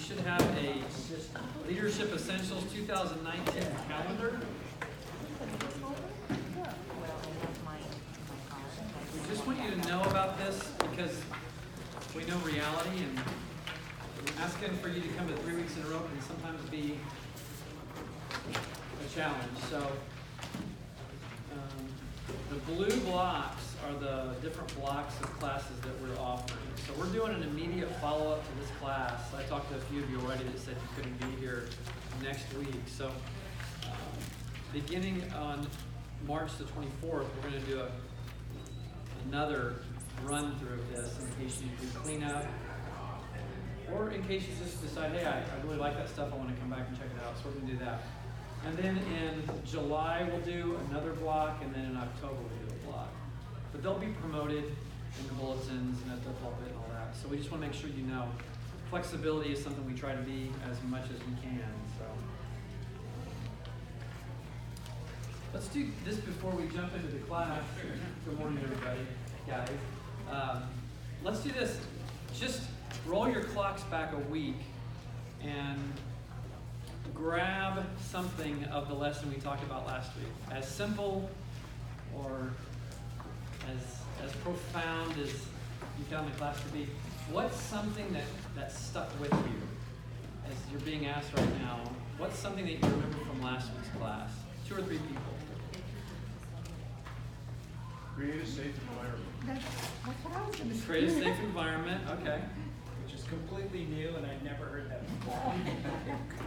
should have a Leadership Essentials 2019 calendar. We just want you to know about this because we know reality, and asking for you to come to 3 weeks in a row can sometimes be a challenge. So the blue blocks are the different blocks of classes that we're offering. So we're doing an immediate follow-up to this class. I talked to a few of you already that said you couldn't be here next week. So beginning on March the 24th, we're going to do another run-through of this in case you do cleanup, or in case you just decide, hey, I really like that stuff, I want to come back and check it out. So we're going to do that. And then in July, we'll do another block, and then in October, we'll do a block. But they'll be promoted in the bulletins and at the pulpit and all that. So we just want to make sure you know. Flexibility is something we try to be as much as we can. So let's do this before we jump into the class. Good morning, everybody. Guys. Let's do this. Just roll your clocks back a week and grab something of the lesson we talked about last week. As simple or as profound as you found the class to be. What's something that stuck with you as you're being asked right now? What's something that you remember from last week's class? 2 or 3 people. Create a safe environment. That's what I was going to say. Create a safe environment, okay. Which is completely new, and I'd never heard that before.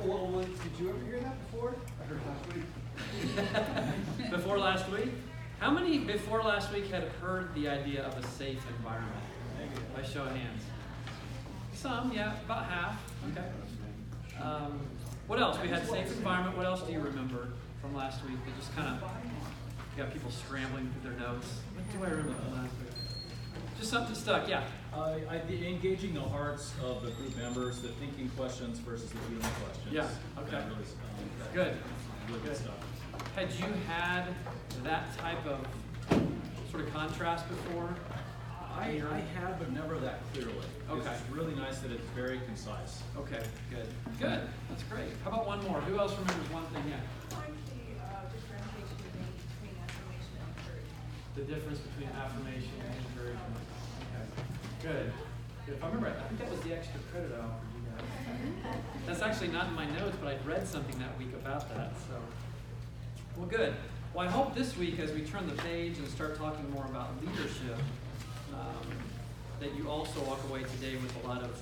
Well, did you ever hear that before? I heard last week. Before last week? How many before last week had heard the idea of a safe environment? By show of hands. Some, yeah, about half. Okay. What else? We had safe environment. What else do you remember from last week? That just kind of got people scrambling through their notes. What do I remember from last week? Just something stuck, yeah. Engaging the hearts of the group members, the thinking questions versus the doing questions. Yeah, okay. That was, Good. Really good stuff. Had you had that type of sort of contrast before? I have, but never that clearly. Okay. It's really nice that it's very concise. Okay, good. Good. That's great. How about one more? Who else remembers one thing? Yeah. The difference between affirmation and encouragement. Okay. Good. Good. If I remember, I think that was the extra credit I offered you guys. That's actually not in my notes, but I'd read something that week about that. So, well, good. Well, I hope this week, as we turn the page and start talking more about leadership, that you also walk away today with a lot of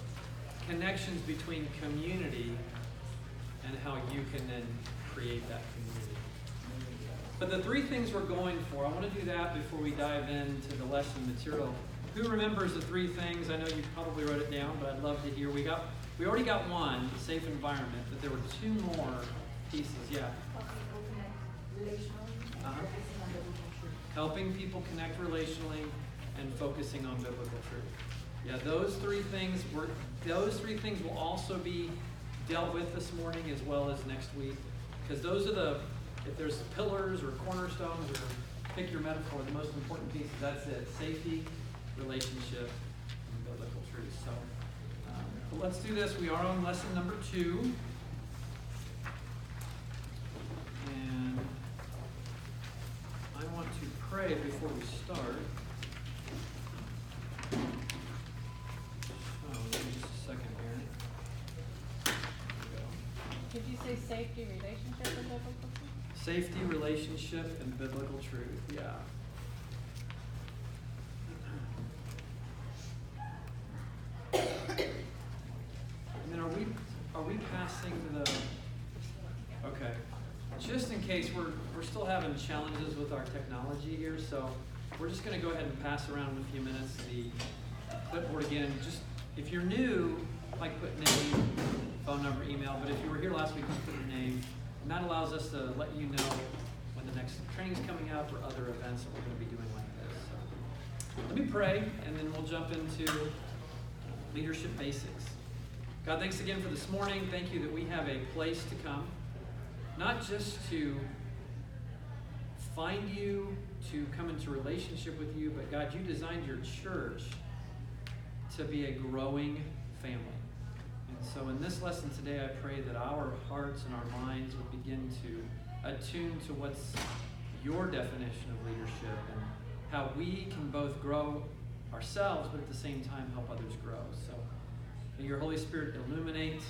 connections between community and how you can then create that community. But the 3 things we're going for, I want to do that before we dive into the lesson material. Who remembers the 3 things? I know you probably wrote it down, but I'd love to hear. We already got one, the safe environment, but there were 2 more pieces. Yeah. Helping people connect relationally and focusing on biblical truth. Yeah, those 3 things will also be dealt with this morning as well as next week, because those are if there's pillars or cornerstones or pick your metaphor, the most important pieces. That's it: safety, relationship, and biblical truth. So let's do this. We are on lesson number 2, and I want to pray before we start. Just a second here. Did you say safety, relationship, and biblical truth? Safety, relationship, and biblical truth. Yeah. And then are we passing the? Okay. Just in case we're still having challenges with our technology here, so we're just going to go ahead and pass around in a few minutes the clipboard again. Just if you're new, like put name, phone number, email. But if you were here last week, just put your name, and that allows us to let you know when the next training's coming up or other events that we're going to be doing like this. So let me pray, and then we'll jump into leadership basics. God, thanks again for this morning. Thank you that we have a place to come, not just to find you, to come into relationship with you, but God, you designed your church to be a growing family. And So in this lesson today, I pray that our hearts and our minds would begin to attune to what's your definition of leadership and how we can both grow ourselves, but at the same time help others grow. So may your Holy Spirit illuminate,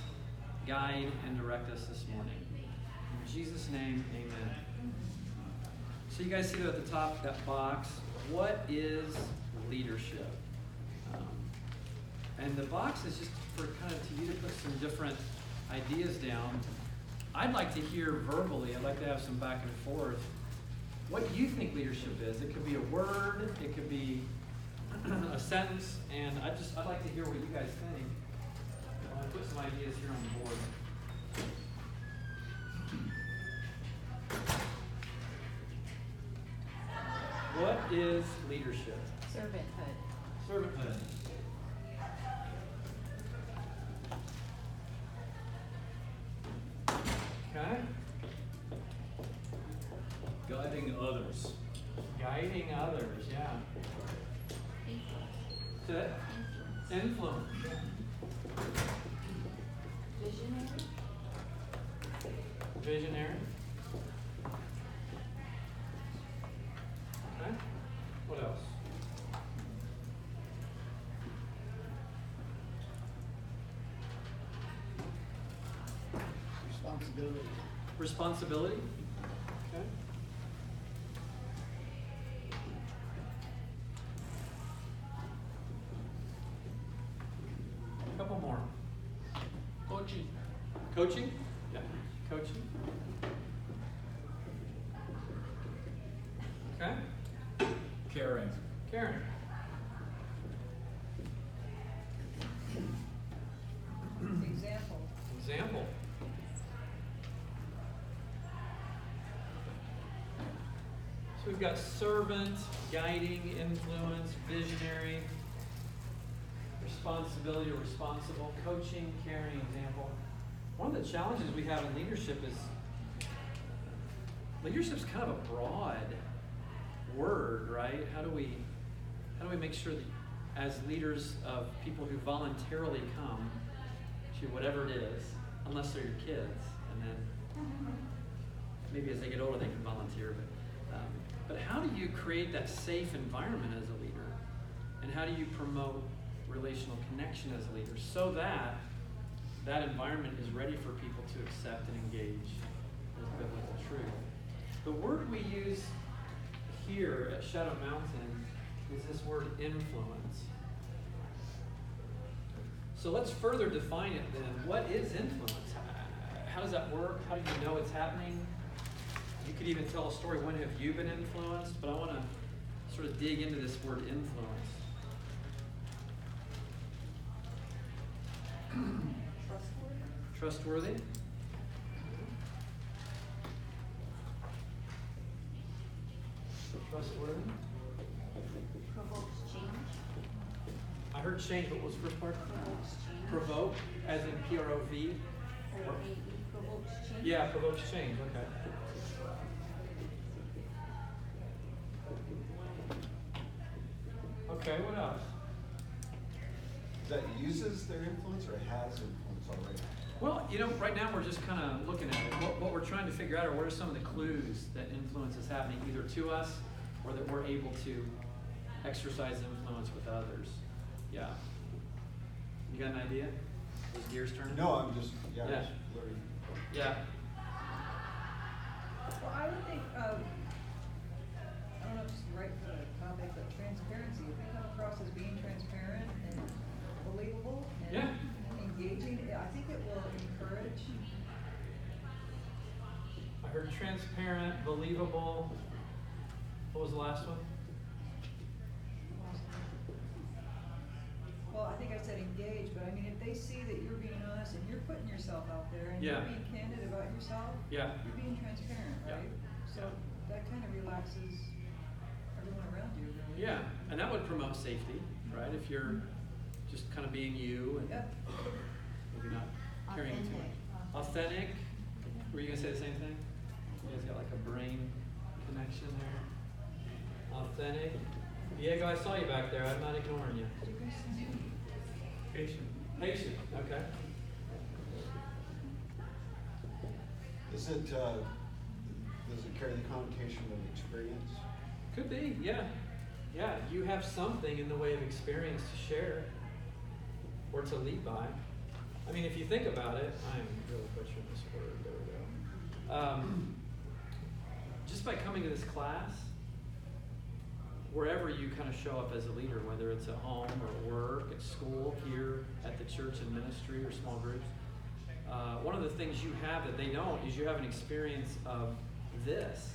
guide, and direct us this morning. In Jesus' name, amen. So you guys see that at the top, that box, what is leadership? And the box is just for kind of to you to put some different ideas down. I'd like to hear verbally, I'd like to have some back and forth, what you think leadership is. It could be a word, it could be a sentence, and I'd like to hear what you guys think. I'll put some ideas here on the board. What is leadership? Servanthood. Servanthood. Okay. Guiding others. Guiding others, yeah. Good. Influence. Visionary. Visionary. Okay. What else? Responsibility. Responsibility. Okay. A couple more. Coaching. Coaching? Yeah. Coaching. Okay. Caring. Caring. Example. Example. So we've got servant, guiding, influence, visionary, responsibility or responsible, coaching, caring, example. One of the challenges we have in leadership is leadership's kind of a broad word, right? How do we make sure that as leaders of people who voluntarily come to whatever it is, unless they're your kids, and then maybe as they get older they can volunteer, but how do you create that safe environment as a leader? And how do you promote relational connection as a leader so that that environment is ready for people to accept and engage with biblical truth? The word we use here at Shadow Mountain is this word influence. So let's further define it then. What is influence? How does that work? How do you know it's happening? You could even tell a story. When have you been influenced? But I want to sort of dig into this word influence. Trustworthy. Trustworthy. Provokes change. I heard change. What was the first part? Provokes change. Provoke, as in P-R-O-V. Provokes change. Yeah, provokes change. Okay. Okay, what else? That uses their influence or has influence already? Well, right now we're just kind of looking at it. What we're trying to figure out are what are some of the clues that influence is happening either to us or that we're able to exercise influence with others. Yeah. You got an idea? Those gears turning? No, I'm just, Yeah. just learning. Yeah. Well, I would think, I don't know if it's right for the topic, but transparency, if they come across as being transparent and believable and Yeah. engaging, I think it will encourage. I heard transparent, believable. What was the last one? Well, I think I said engage, but I mean, if they see that you're being honest and you're putting yourself out there and Yeah. you're being candid about yourself, Yeah. you're being transparent, Yeah. right? So that kind of relaxes everyone around you, really. Yeah, and that would promote safety, right? If you're just kind of being you and Yep. maybe not carrying too much. Authentic. Were you gonna say the same thing? You guys got like a brain connection there. Authentic. Diego, I saw you back there. I'm not ignoring you. Patient. Patient. Okay. Does it carry the connotation of experience? Could be, yeah. Yeah, you have something in the way of experience to share or to lead by. I mean, if you think about it, I'm really butchering this word, there we go. Just by coming to this class, wherever you kind of show up as a leader, whether it's at home or work, at school, here, at the church and ministry or small groups, one of the things you have that they don't is you have an experience of this,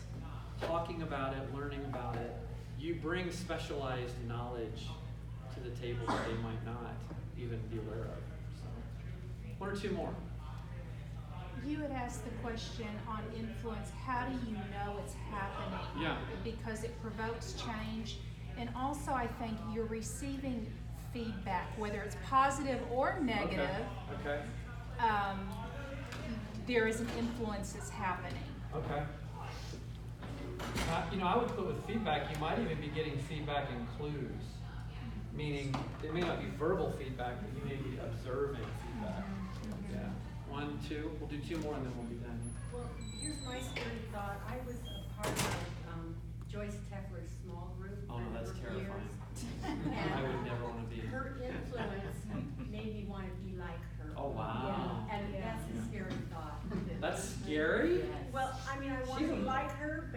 talking about it, learning about it. You bring specialized knowledge to the table that they might not even be aware of. So, one or two more. You had asked the question on influence, how do you know it's happening? Yeah. Because it provokes change, and also I think you're receiving feedback, whether it's positive or negative. Okay. There is an influence that's happening. Okay. I would put with feedback, you might even be getting feedback in clues. Meaning, it may not be verbal feedback, but you may be observing feedback. Yeah. One, two. We'll do two more and then we'll be done. Well, here's my scary thought. I was a part of Joyce Tefler's small group. Oh no, that's for terrifying. years. I would never want to be. Her influence made me want to be like her. Oh wow. Yeah, and that's a scary thought. That's scary? Well, I mean, I want She's to be a- like her,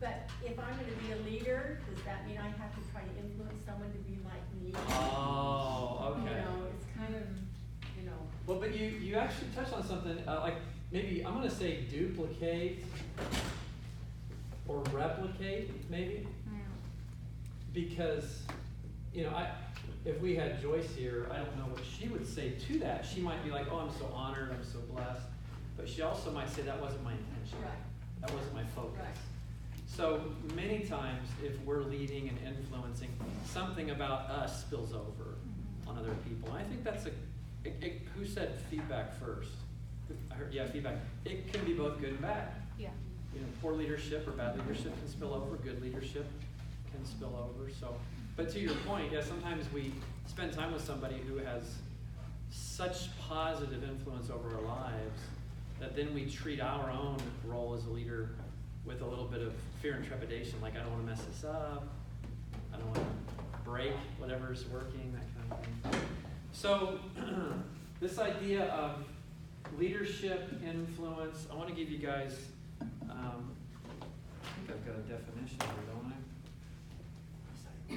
but if I'm going to be a leader, does that mean I have to try to influence someone to be like me? Oh, okay. You know, it's kind of, you know. Well, but you actually touched on something, like maybe, I'm going to say duplicate or replicate, maybe. Because, if we had Joyce here, I don't know what she would say to that. She might be like, oh, I'm so honored, I'm so blessed. But she also might say, that wasn't my intention. Right. That wasn't my focus. Right. So many times, if we're leading and influencing, something about us spills over on other people. And I think that's who said feedback first? I heard, yeah, feedback. It can be both good and bad. Yeah. Poor leadership or bad leadership can spill over. Good leadership can spill over. So, but to your point, yeah, sometimes we spend time with somebody who has such positive influence over our lives that then we treat our own role as a leader with a little bit of fear and trepidation, like I don't want to mess this up, I don't want to break whatever's working, that kind of thing. So this idea of leadership, influence, I want to give you guys, I think I've got a definition here, don't I?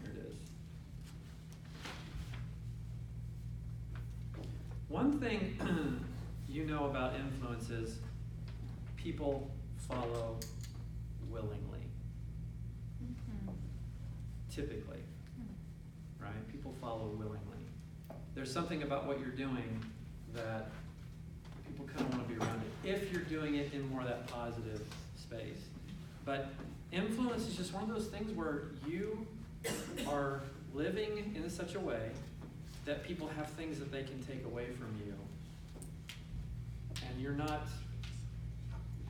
Here it is. One thing you know about influence is people follow willingly. Typically, right? People follow willingly. There's something about what you're doing that people kind of want to be around it, if you're doing it in more of that positive space. But influence is just one of those things where you are living in such a way that people have things that they can take away from you. And you're not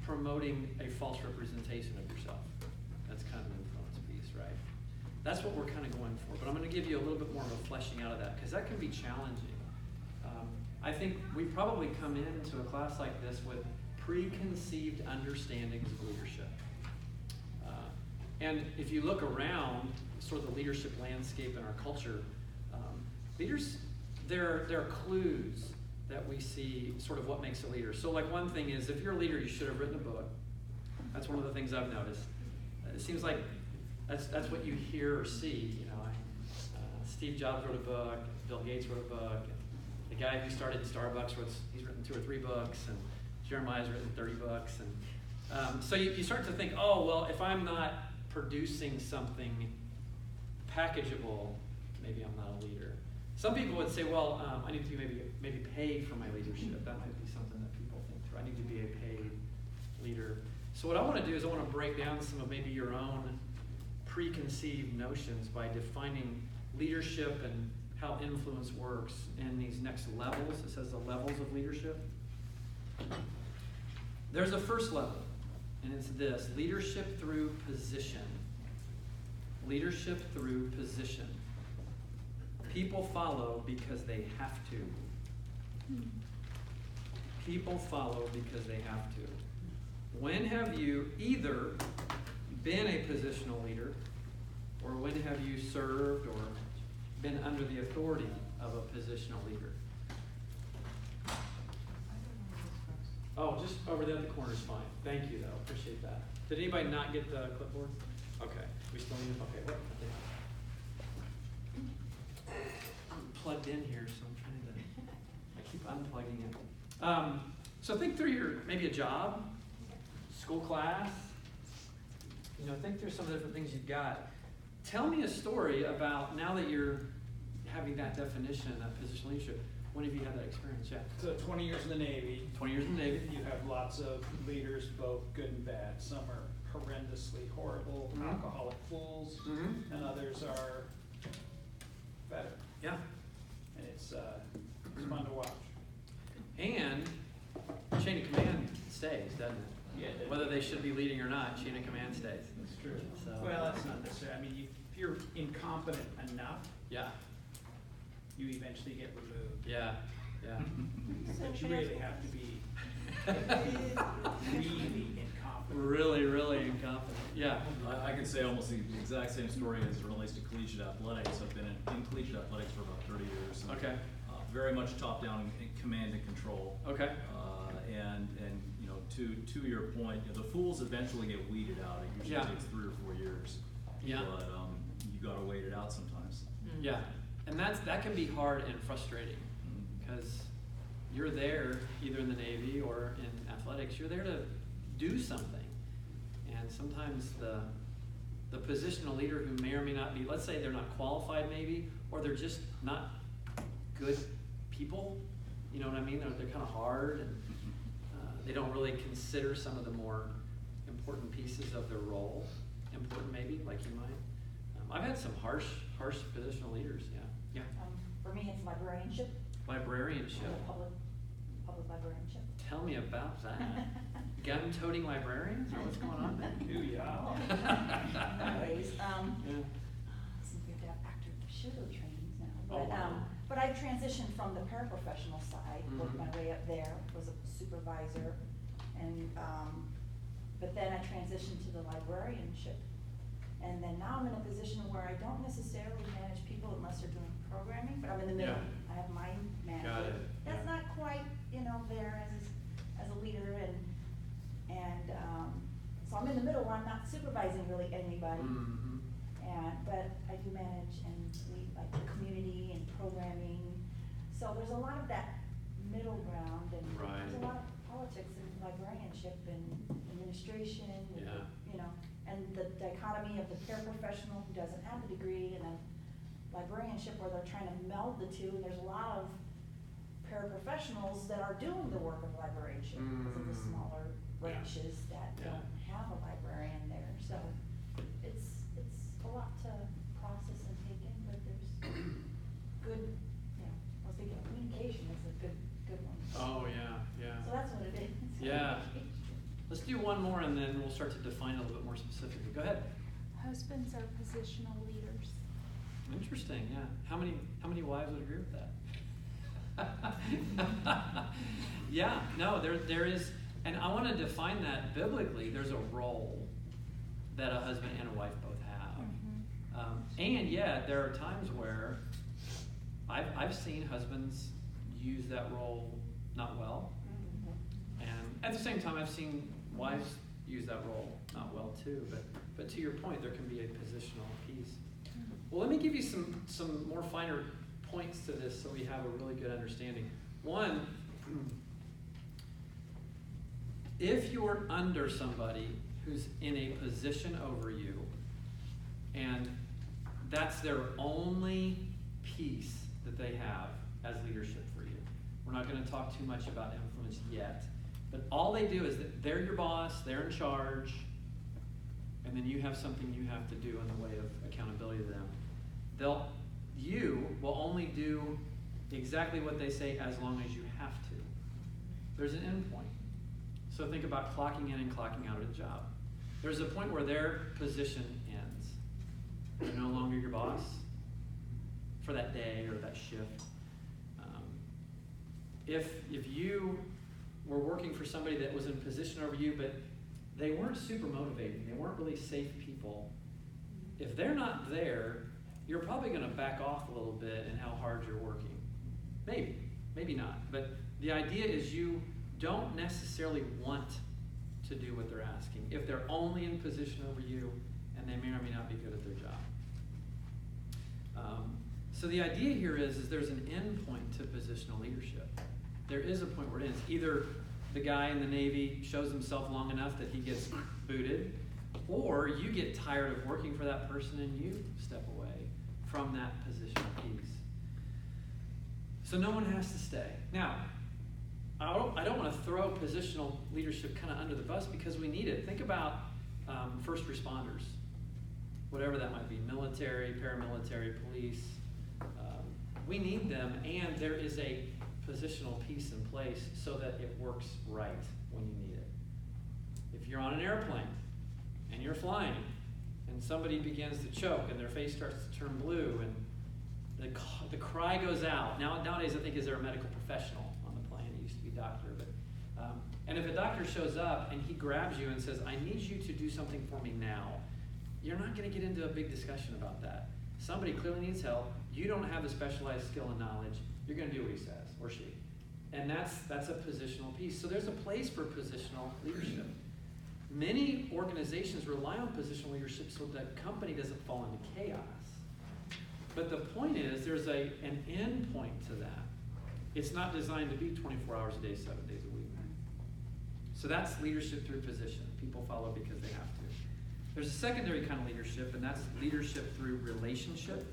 promoting a false representation of yourself. That's kind of an influence piece, right? That's what we're kind of going for. But I'm going to give you a little bit more of a fleshing out of that, because that can be challenging. I think we probably come into a class like this with preconceived understandings of leadership. And if you look around sort of the leadership landscape in our culture, leaders, there are clues that we see sort of what makes a leader. So like one thing is, if you're a leader, you should have written a book. That's one of the things I've noticed. It seems like that's what you hear or see. Steve Jobs wrote a book, Bill Gates wrote a book, and the guy who started Starbucks, he's written 2 or 3 books, and Jeremiah's written 30 books. And so you start to think, oh, well, if I'm not producing something packageable, maybe I'm not a leader. Some people would say, well, I need to be maybe paid for my leadership. That might be something that people think through. I need to be a paid leader. So what I want to do is I want to break down some of maybe your own preconceived notions by defining leadership and how influence works in these next levels. It says the levels of leadership. There's a first level, and it's this: leadership through position. Leadership through position. People follow because they have to. people follow because they have to. When have you either been a positional leader, or when have you served or been under the authority of a positional leader? Oh, just over there at the corner is fine. Thank you, though. Appreciate that. Did anybody not get the clipboard? Okay. We still need it? Okay. What? I'm plugged in here, so I'm trying to, I keep unplugging it. So think through maybe a job, school class, think through some of the different things you've got. Tell me a story about, now that you're having that definition, that positional leadership, when have you had that experience? Yeah. So 20 years in the Navy. 20 years in the Navy. You have lots of leaders, both good and bad. Some are horrendously horrible, Mhm. alcoholic fools, Mhm. and others are better. Yeah. And it's fun to watch. And chain of command stays, doesn't it? Yeah, it- Whether they should be leading or not, chain of command stays. That's true. So- Well, that's not necessarily. I mean, if you're incompetent enough, Yeah. you eventually get removed. Yeah. Yeah. But you really have to be really incompetent. Really, really incompetent. Yeah. I can say almost the exact same story as it relates to collegiate athletics. I've been in collegiate athletics for about 30 years. And, Okay. very much top-down command and control. Okay. And to your point, the fools eventually get weeded out. It usually Yeah. takes 3 or 4 years. Yeah. But you gotta wait it out sometimes. Yeah. And that can be hard and frustrating, because you're there either in the Navy or in athletics. You're there to do something, and sometimes the positional leader who may or may not be, let's say they're not qualified maybe, or they're just not good people. You know what I mean? They're kind of hard, and they don't really consider some of the more important pieces of their role important, maybe, like you might. I've had some harsh positional leaders. Yeah. For me, it's librarianship. Librarianship. Public librarianship. Tell me about that. Gun-toting librarians, or what's going on there? Ooh, yeah. Anyways, Yeah. since we have to have active shooter trainings now, Oh, wow. but I transitioned from the paraprofessional side, worked my Mhm. way up there, was a supervisor, and, but then I transitioned to the librarianship. And then now I'm in a position where I don't necessarily manage people unless they're doing programming, but I'm in the middle. Yeah. I have my manager. Got it. That's Yeah. not quite, there as a leader, and so I'm in the middle where I'm not supervising really anybody. Mhm. But I do manage and lead like the community and programming. So there's a lot of that middle ground, and Right. there's a lot of politics in librarianship and administration, and, Yeah. and the dichotomy of the paraprofessional who doesn't have the degree, and then librarianship where they're trying to meld the two, and there's a lot of paraprofessionals that are doing the work of librarianship because of the smaller Yeah. branches that Yeah. don't have a librarian there. So it's a lot to process and take in, but there's good, I was thinking communication is a good one. Oh, yeah. So that's what it is. Yeah. Let's do one more, and then we'll start to define it a little bit more specifically. Go ahead. Husbands are positional leaders. Interesting, yeah. How many wives would agree with that? Yeah, no, there is, and I want to define that biblically. There's a role that a husband and a wife both have. And yeah, there are times where I've seen husbands use that role not well. And at the same time, I've seen wives use that role not well too. But to your point, there can be a positional piece. Well, let me give you some more finer points to this so we have a really good understanding. One, if you're under somebody who's in a position over you, and that's their only piece that they have as leadership for you. We're not going to talk too much about influence yet, but all they do is that they're your boss, they're in charge, and then you have something you have to do in the way of accountability to them. You will only do exactly what they say as long as you have to. There's an end point. So think about clocking in and clocking out of a job. There's a point where their position ends. They're no longer your boss for that day or that shift. If you were working for somebody that was in position over you, but they weren't super motivating. They weren't really safe people. If they're not there, you're probably going to back off a little bit in how hard you're working. Maybe, maybe not. But the idea is you don't necessarily want to do what they're asking if they're only in position over you and they may or may not be good at their job. So the idea here is there's an end point to positional leadership. There is a point where it ends. Either the guy in the Navy shows himself long enough that he gets booted, or you get tired of working for that person and you step away from that position of peace. So no one has to stay. Now, I don't want to throw positional leadership kind of under the bus because we need it. Think about first responders, whatever that might be, military, paramilitary, police. We need them, and there is a positional piece in place so that it works right when you need it. If you're on an airplane and you're flying and somebody begins to choke and their face starts to turn blue and the cry goes out. Nowadays, I think, is there a medical professional on the plane? It used to be doctor, but and if a doctor shows up and he grabs you and says, "I need you to do something for me now," you're not going to get into a big discussion about that. Somebody clearly needs help. You don't have the specialized skill and knowledge. You're going to do what he says, or she. And that's a positional piece. So there's a place for positional leadership. Many organizations rely on positional leadership so that company doesn't fall into chaos. But the point is there's an end point to that. It's not designed to be 24 hours a day, 7 days a week. So that's leadership through position. People follow because they have to. There's a secondary kind of leadership, and that's leadership through relationship.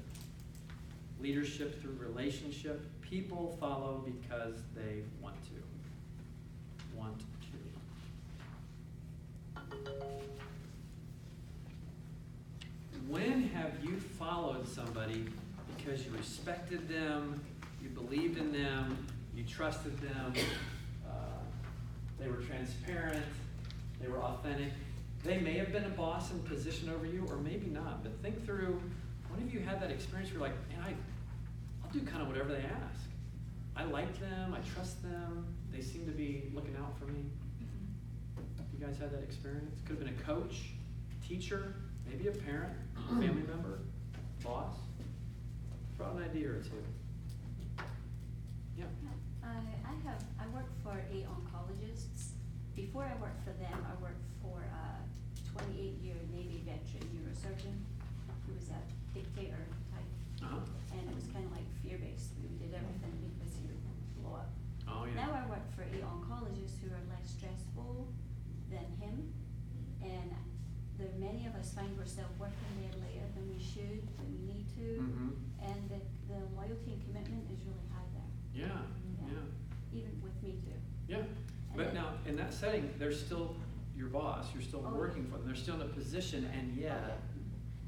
Leadership through relationship. People follow because they want to. Want to. When have you followed somebody because you respected them, you believed in them, you trusted them, they were transparent, they were authentic? They may have been a boss in position over you, or maybe not, but think through, when have you had that experience where you're like, man, I'll do kind of whatever they ask. I like them, I trust them, they seem to be looking out for me. You guys had that experience? Could have been a coach, teacher, maybe a parent, family member, boss. Throw out an idea or two. Yeah. I work for 8 oncologists. Before I worked for them, I worked for a 28-year Navy veteran neurosurgeon who was a dictator type. Uh-huh. And it was kind of like fear-based. We did everything because he would blow up. Oh, yeah. Now I work for 8 oncologists who are less stressful than him. And there are many of us find ourselves working there later than we should, when we need to. Mm-hmm. And the loyalty and commitment is really high there. Yeah, yeah. Even with me too. Yeah, but now, in that setting, they're still your boss, you're still working for them, they're still in a position, and yet. Okay.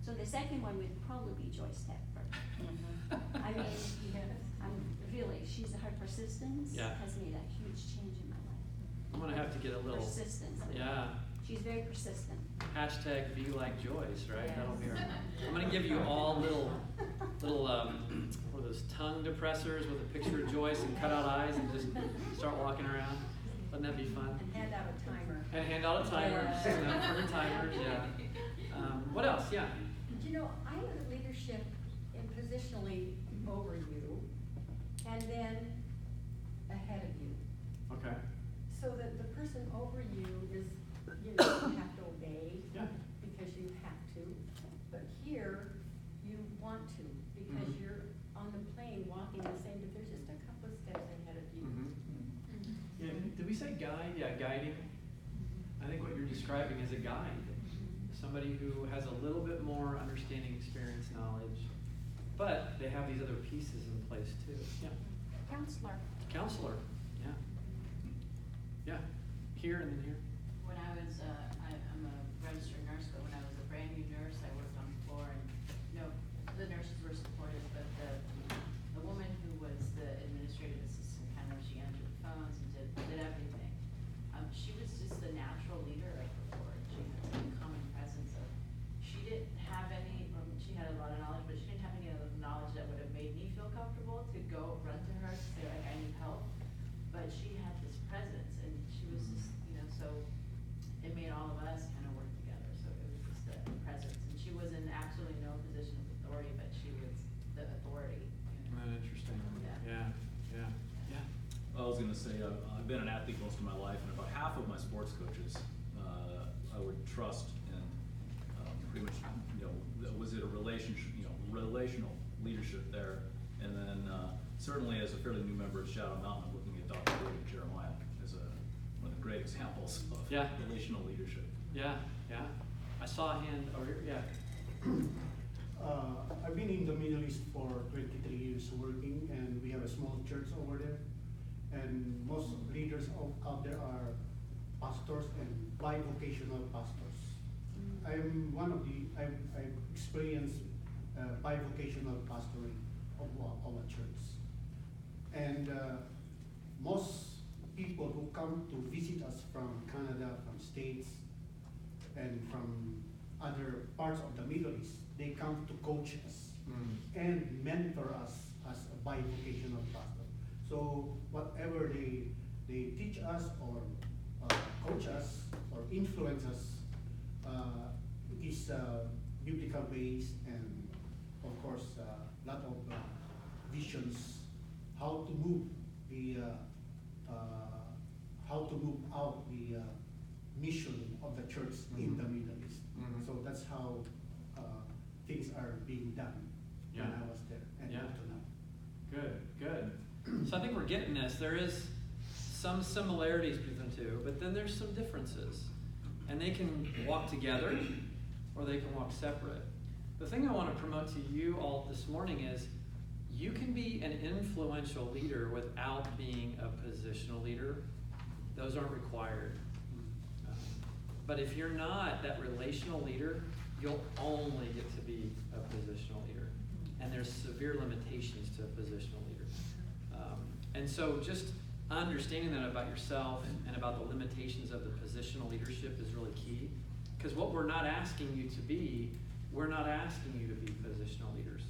So the second one would probably be Joyce Tepper. I mean, her persistence Yeah. has made a huge change in my life. I'm gonna have to get a little. Persistence. Yeah. She's very persistent. Hashtag be like Joyce, right? Yes. That'll be our. I'm gonna give you all little what are those tongue depressors with a picture of Joyce and cut out eyes and just start walking around. Wouldn't that be fun? And hand out a timer. And hand out a timer, Yeah. sign up for her timers, yeah. What else? Yeah. You know, I have leadership in positionally over you and then ahead of you. Okay. So that the person over you is, you know, you have to obey Yeah. because you have to. But here, you want to because Mhm. you're on the plane walking the same, but there's just a couple of steps ahead of you. Yeah, did we say guide? Yeah, guiding. I think what you're describing is a guide. Somebody who has a little bit more understanding, experience, knowledge, but they have these other pieces in place too. Yeah. Counselor. Counselor. Yeah. Yeah. Here and then here. When I was, I'm a registered nurse, but when I was a brand new nurse, I worked on the floor and, you know, the nurses were supportive, but the woman who was the administrative assistant, kind of, she answered the phones and did everything. She was just the natural leader of the floor. She had some common presence of, she didn't have any, she had a lot of knowledge, but she didn't have any of the knowledge that would have made me feel comfortable to go run to her to say, like, I need help. But she had this presence, and so it made all of us kind of work together, so it was just a presence. And she was in absolutely no position of authority, but she was the authority. You know? Interesting. Yeah. Yeah. I was gonna say, I've been an athlete most of my life, and about half of my sports coaches, I would trust in, pretty much, was it a relationship, relational leadership there? And then, certainly as a fairly new member of Shadow Mountain, I'm looking at Dr. David Jeremiah as one of the great examples of relational leadership. Yeah. I saw a hand over here, yeah. I've been in the Middle East for 23 years working, and we have a small church over there. And most leaders out there are pastors and bivocational pastors. I'm one of the, I've experienced bivocational pastoring of our church. And most people who come to visit us from Canada, from States, and from other parts of the Middle East, they come to coach us and mentor us as a bivocational pastor. So whatever they teach us or coach us or influence us is biblical based, and of course lot of visions how to move out the mission of the church in the Middle East. So that's how things are being done when I was there and up to now. Good. So I think we're getting this. There is some similarities between the two, but then there's some differences. And they can walk together or they can walk separate. The thing I want to promote to you all this morning is you can be an influential leader without being a positional leader. Those aren't required. But if you're not that relational leader, you'll only get to be a positional leader. And there's severe limitations to a positional leader. And so just understanding that about yourself and about the limitations of the positional leadership is really key. Because what we're not asking you to be, we're not asking you to be positional leaders.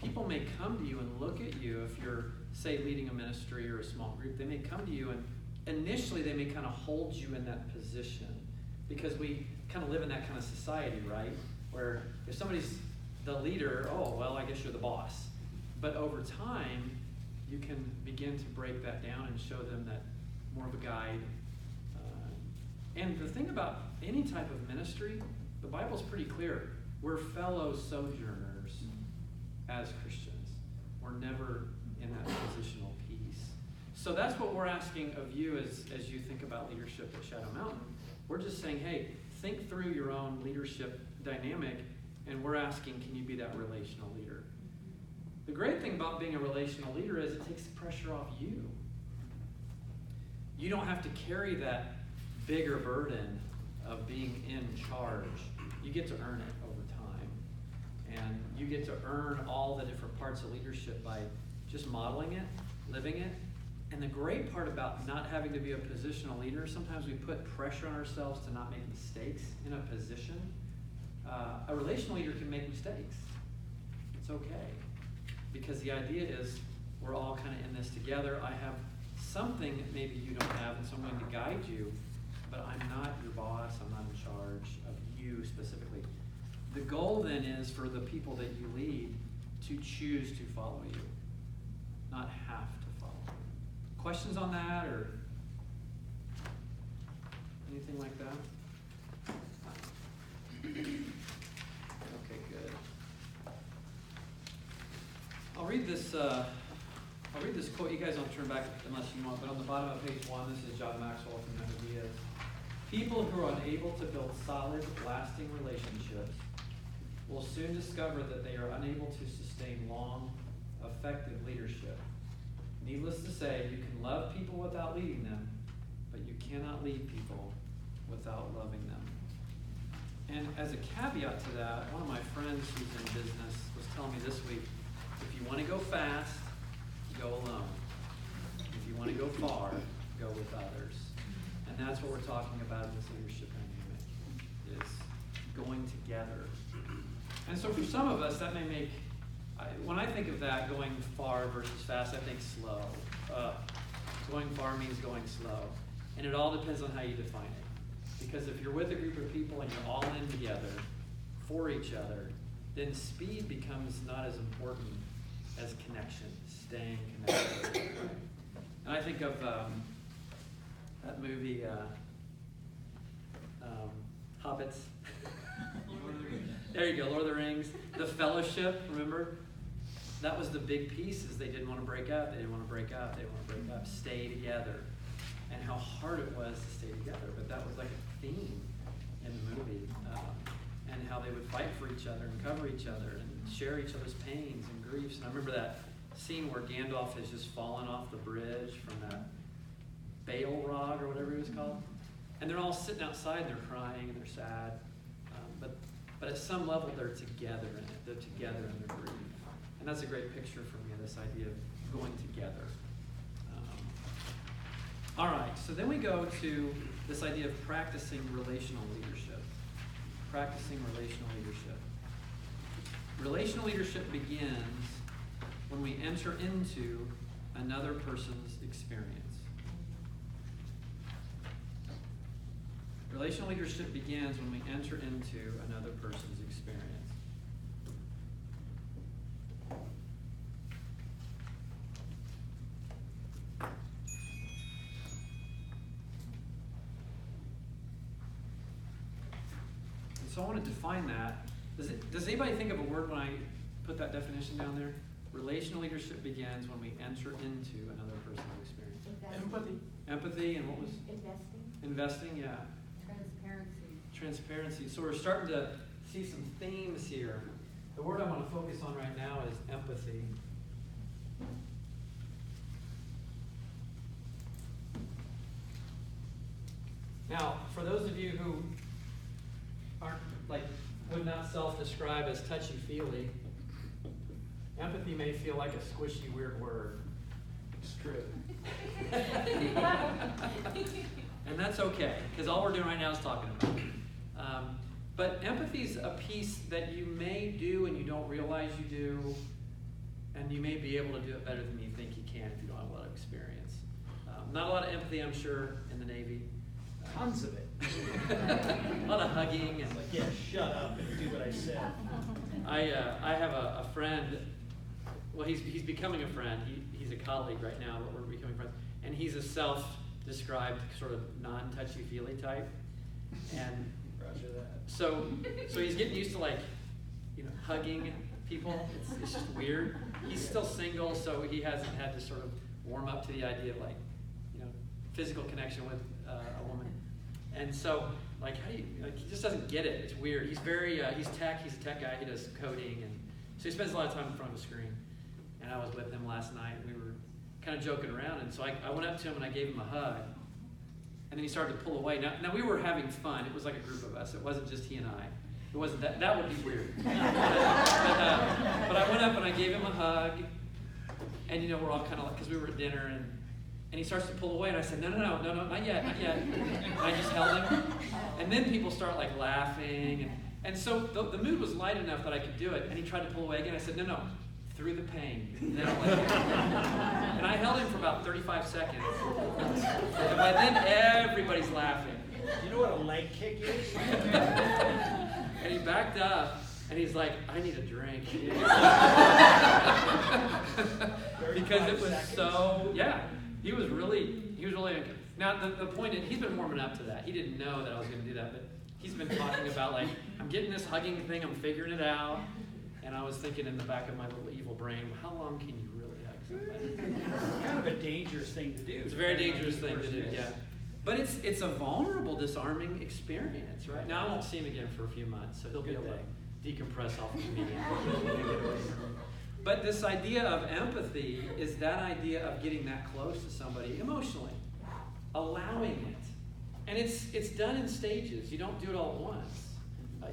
People may come to you and look at you if you're, say, leading a ministry or a small group. They may come to you and initially they may kind of hold you in that position because we kind of live in that kind of society, right? Where if somebody's the leader, oh, well, I guess you're the boss. But over time, you can begin to break that down and show them that more of a guide. And the thing about any type of ministry, the Bible's pretty clear. We're fellow sojourners as Christians. We're never in that positional piece. So that's what we're asking of you as you think about leadership at Shadow Mountain. We're just saying, hey, think through your own leadership dynamic, and we're asking, can you be that relational leader? The great thing about being a relational leader is it takes the pressure off you. You don't have to carry that bigger burden of being in charge. You get to earn it over time. And you get to earn all the different parts of leadership by just modeling it, living it. And the great part about not having to be a positional leader, sometimes we put pressure on ourselves to not make mistakes in a position. A relational leader can make mistakes. It's okay. Because the idea is we're all kind of in this together. I have something that maybe you don't have, and so I'm going to guide you, but I'm not your boss. I'm not in charge of you specifically. The goal then is for the people that you lead to choose to follow you, not have to follow you. Questions on that or anything like that? Okay, good. I'll read this quote. You guys don't turn back unless you want, but on the bottom of page 1, this is John Maxwell from Diaz. People who are unable to build solid, lasting relationships will soon discover that they are unable to sustain long, effective leadership. Needless to say, you can love people without leading them, but you cannot lead people without loving them. And as a caveat to that, one of my friends who's in business was telling me this week, if you want to go fast, go alone. If you want to go far, go with others. And that's what we're talking about in this leadership dynamic, is going together. And so for some of us, that may make, when I think of that, going far versus fast, I think slow. Going far means going slow. And it all depends on how you define it. Because if you're with a group of people and you're all in together for each other, then speed becomes not as important as connection, staying connected. And I think of that movie, Hobbits. There you go, Lord of the Rings. The Fellowship, remember? That was the big piece, is they didn't want to break up, they didn't want to break up, they didn't want to break up, stay together. And how hard it was to stay together, but that was like a theme in the movie. And how they would fight for each other and cover each other and share each other's pains and griefs. And I remember that scene where Gandalf has just fallen off the bridge from that Balrog or whatever he was called. And they're all sitting outside and they're crying and they're sad. But at some level they're together in it. They're together in their grief. And that's a great picture for me, this idea of going together. All right, so then we go to this idea of practicing relational leadership. Practicing relational leadership. Relational leadership begins when we enter into another person's experience. Relational leadership begins when we enter into another person's experience. So I want to define that. Does anybody think of a word when I put that definition down there? Relational leadership begins when we enter into another person's experience. Empathy. Empathy, and what was? Investing. Investing, yeah. Transparency. Transparency. So we're starting to see some themes here. The word I want to focus on right now is empathy. Now, for those of you who aren't, would not self-describe as touchy-feely, empathy may feel like a squishy, weird word. It's true. And that's okay, because all we're doing right now is talking about it. But empathy is a piece that you may do and you don't realize you do, and you may be able to do it better than you think you can if you don't have a lot of experience. Not a lot of empathy, I'm sure, in the Navy. Tons of it. A lot of hugging and Like, yeah, shut up and do what I said. I have a friend. Well, he's becoming a friend. He's a colleague right now, but we're becoming friends. And he's a self-described sort of non-touchy-feely type. And Roger that. so he's getting used to hugging people. It's just weird. He's still single, so he hasn't had to sort of warm up to the idea of physical connection with a woman. And so how do you, he just doesn't get it. It's weird. He's very, he's a tech guy. He does coding, and so he spends a lot of time in front of a screen. And I was with him last night, and we were kind of joking around, and so I went up to him and I gave him a hug. And then he started to pull away. Now we were having fun. It was like a group of us. It wasn't just he and I. It wasn't that would be weird. But I went up and I gave him a hug, and we're all kind of because we were at dinner, and he starts to pull away, and I said, no, not yet. And I just held him. And then people start laughing. And so the mood was light enough that I could do it. And he tried to pull away again. I said, no, through the pain. And I held him for about 35 seconds. And by then, everybody's laughing. You know what a leg kick is? And he backed up, and he's like, I need a drink. Because it was so, yeah. He was really, now the point is, he's been warming up to that. He didn't know that I was going to do that, but he's been talking about I'm getting this hugging thing, I'm figuring it out. And I was thinking in the back of my little evil brain, how long can you really hug somebody? It's kind of a dangerous thing to do. It's a very dangerous thing to do, yeah. But it's a vulnerable, disarming experience, right? Now I won't see him again for a few months, so he'll be able to decompress off of me. But this idea of empathy is that idea of getting that close to somebody emotionally, allowing it. And it's done in stages. You don't do it all at once.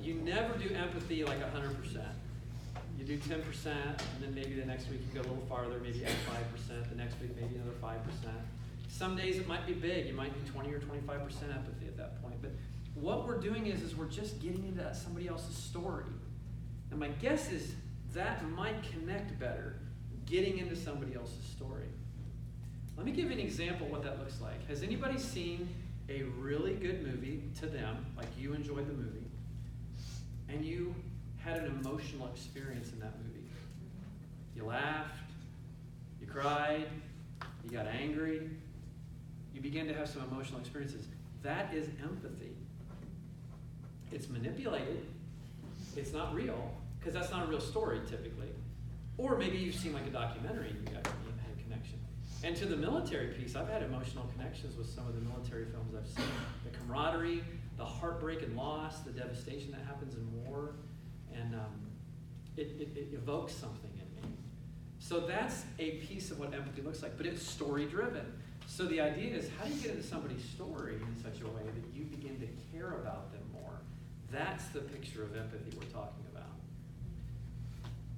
You never do empathy 100%. You do 10%, and then maybe the next week you go a little farther, maybe add 5%, the next week maybe another 5%. Some days it might be big. You might be 20 or 25% empathy at that point. But what we're doing is we're just getting into somebody else's story. And my guess is that might connect better, getting into somebody else's story. Let me give you an example of what that looks like. Has anybody seen a really good movie to them, like you enjoyed the movie, and you had an emotional experience in that movie? You laughed, you cried, you got angry, you began to have some emotional experiences. That is empathy. It's manipulated. It's not real, because that's not a real story typically. Or maybe you've seen like a documentary and you had a connection. And to the military piece, I've had emotional connections with some of the military films I've seen. The camaraderie, the heartbreak and loss, the devastation that happens in war, and it evokes something in me. So that's a piece of what empathy looks like, but it's story driven. So the idea is, how do you get into somebody's story in such a way that you begin to care about them more? That's the picture of empathy we're talking about.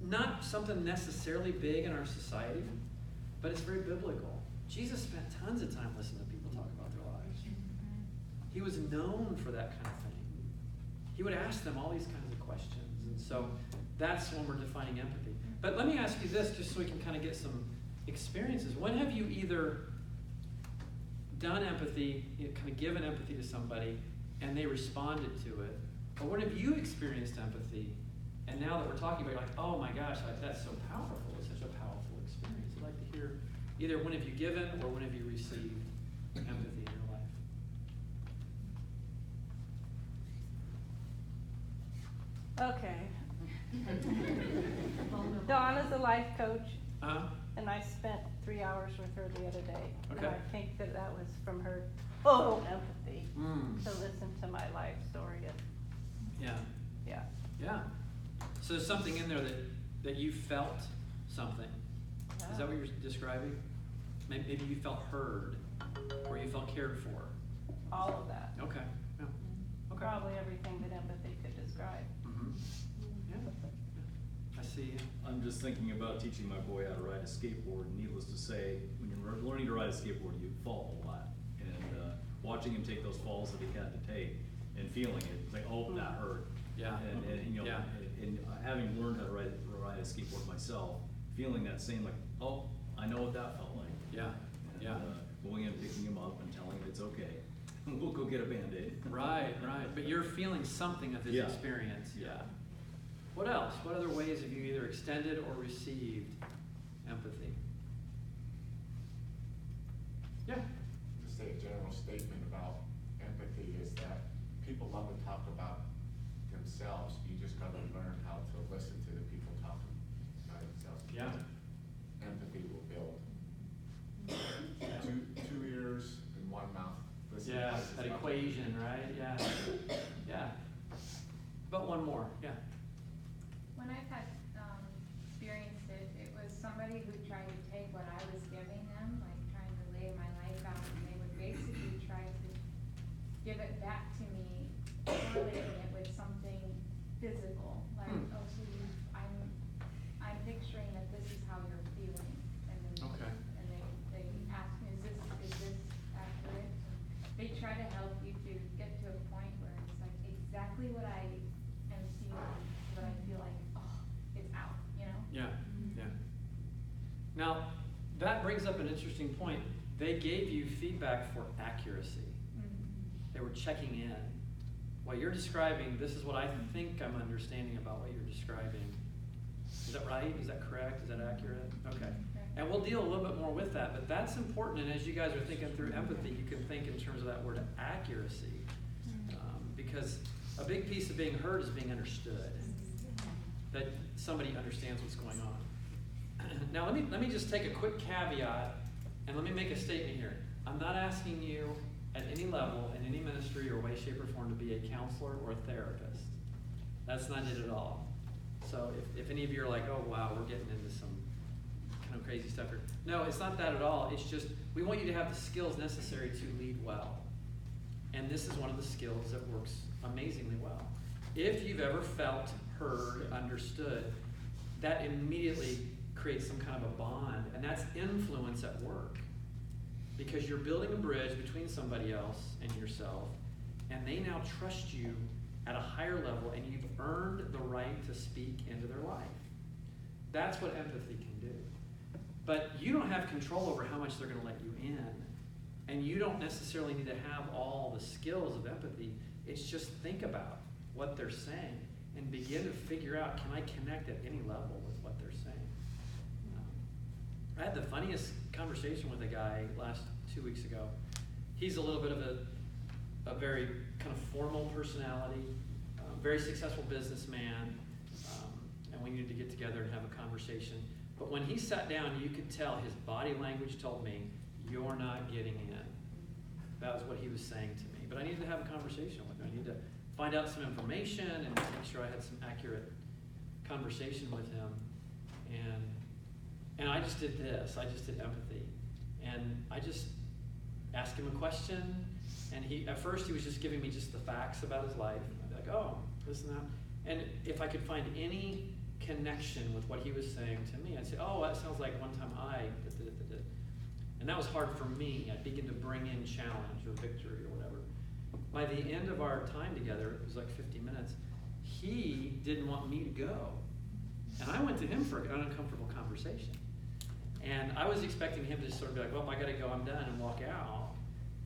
Not something necessarily big in our society, but it's very biblical. Jesus spent tons of time listening to people talk about their lives. He was known for that kind of thing. He would ask them all these kinds of questions. And so that's when we're defining empathy. But let me ask you this, just so we can kind of get some experiences. When have you either done empathy, kind of given empathy to somebody, and they responded to it? Or when have you experienced empathy, and now that we're talking about it, you're like, oh my gosh, that's so powerful. It's such a powerful experience. I'd like to hear either when have you given or when have you received empathy in your life? Okay. Donna's a life coach, Uh-huh. and I spent 3 hours with her the other day. And Okay. I think that was from her total empathy Mm. to listen to my life story. And Yeah. yeah. Yeah. So there's something in there that you felt something. Is that what you're describing? Maybe you felt heard, or you felt cared for. All of that. Okay. Yeah. Okay. Probably everything that empathy could describe. Mm-hmm. Yeah. I see you. I'm just thinking about teaching my boy how to ride a skateboard. Needless to say, when you're learning to ride a skateboard, you fall a lot. And watching him take those falls that he had to take and feeling it, it's like, oh, that hurt. Yeah. And you know, Yeah. and having learned how to ride a skateboard myself, feeling that same like, oh, I know what that felt like. Yeah. And, Yeah. Going and picking him up and telling him it's okay. We'll go get a Band-Aid. Right. But you're feeling something of his Yeah. experience. Yeah. What else? What other ways have you either extended or received empathy? Yeah. Just a general statement about empathy is that people love to talk about themselves. You just gotta learn how to listen to the people talking about themselves. Yeah. Empathy will build. Two ears and one mouth. Listen Yeah, twice as that much. equation, right? Yeah. Yeah. But one more, yeah. When I've had experienced it, it was somebody who tried to take what I was giving them, like trying to lay my life out, and they would basically try to give it back to me, correlating it with something physical, like, oh, so I'm picturing that this is how you're feeling, and then Okay. and they ask me, is this accurate? They try to help you to get to a point where it's like exactly what I am feeling, but I feel like, oh, it's out, you know? Yeah. Yeah. Now, that brings up an interesting point. They gave you feedback for accuracy. They were checking in. What you're describing, this is what I think I'm understanding about what you're describing. Is that right? Is that correct? Is that accurate? Okay. And we'll deal a little bit more with that, but that's important. And as you guys are thinking through empathy, you can think in terms of that word accuracy. Because a big piece of being heard is being understood. That somebody understands what's going on. Now let me just take a quick caveat and let me make a statement here. I'm not asking you at any level, in any ministry or way, shape, or form to be a counselor or a therapist. That's not it at all. So if any of you are like, oh wow, we're getting into some kind of crazy stuff here. No, it's not that at all. It's just, we want you to have the skills necessary to lead well. And this is one of the skills that works amazingly well. If you've ever felt heard, understood, that immediately creates some kind of a bond, and that's influence at work. Because you're building a bridge between somebody else and yourself, and they now trust you at a higher level, and you've earned the right to speak into their life. That's what empathy can do. but you don't have control over how much they're going to let you in. And you don't necessarily need to have all the skills of empathy. It's just think about what they're saying and begin to figure out, can I connect at any level with what they're saying? I had the funniest conversation with a guy last 2 weeks ago. He's a little bit of a very kind of formal personality, very successful businessman, and we needed to get together and have a conversation. But when he sat down, you could tell his body language told me, you're not getting in. That was what he was saying to me. But I needed to have a conversation with him. I needed to find out some information and make sure I had some accurate conversation with him. And I just did this. I just did empathy. And I just asked him a question. And at first he was just giving me just the facts about his life. I'd be like, oh, this and that. And if I could find any connection with what he was saying to me, I'd say, oh, that sounds like one time I did. And that was hard for me. I'd begin to bring in challenge or victory or whatever. By the end of our time together, it was like 50 minutes, he didn't want me to go. And I went to him for an uncomfortable conversation. And I was expecting him to sort of be like, well, I gotta go, I'm done, and walk out.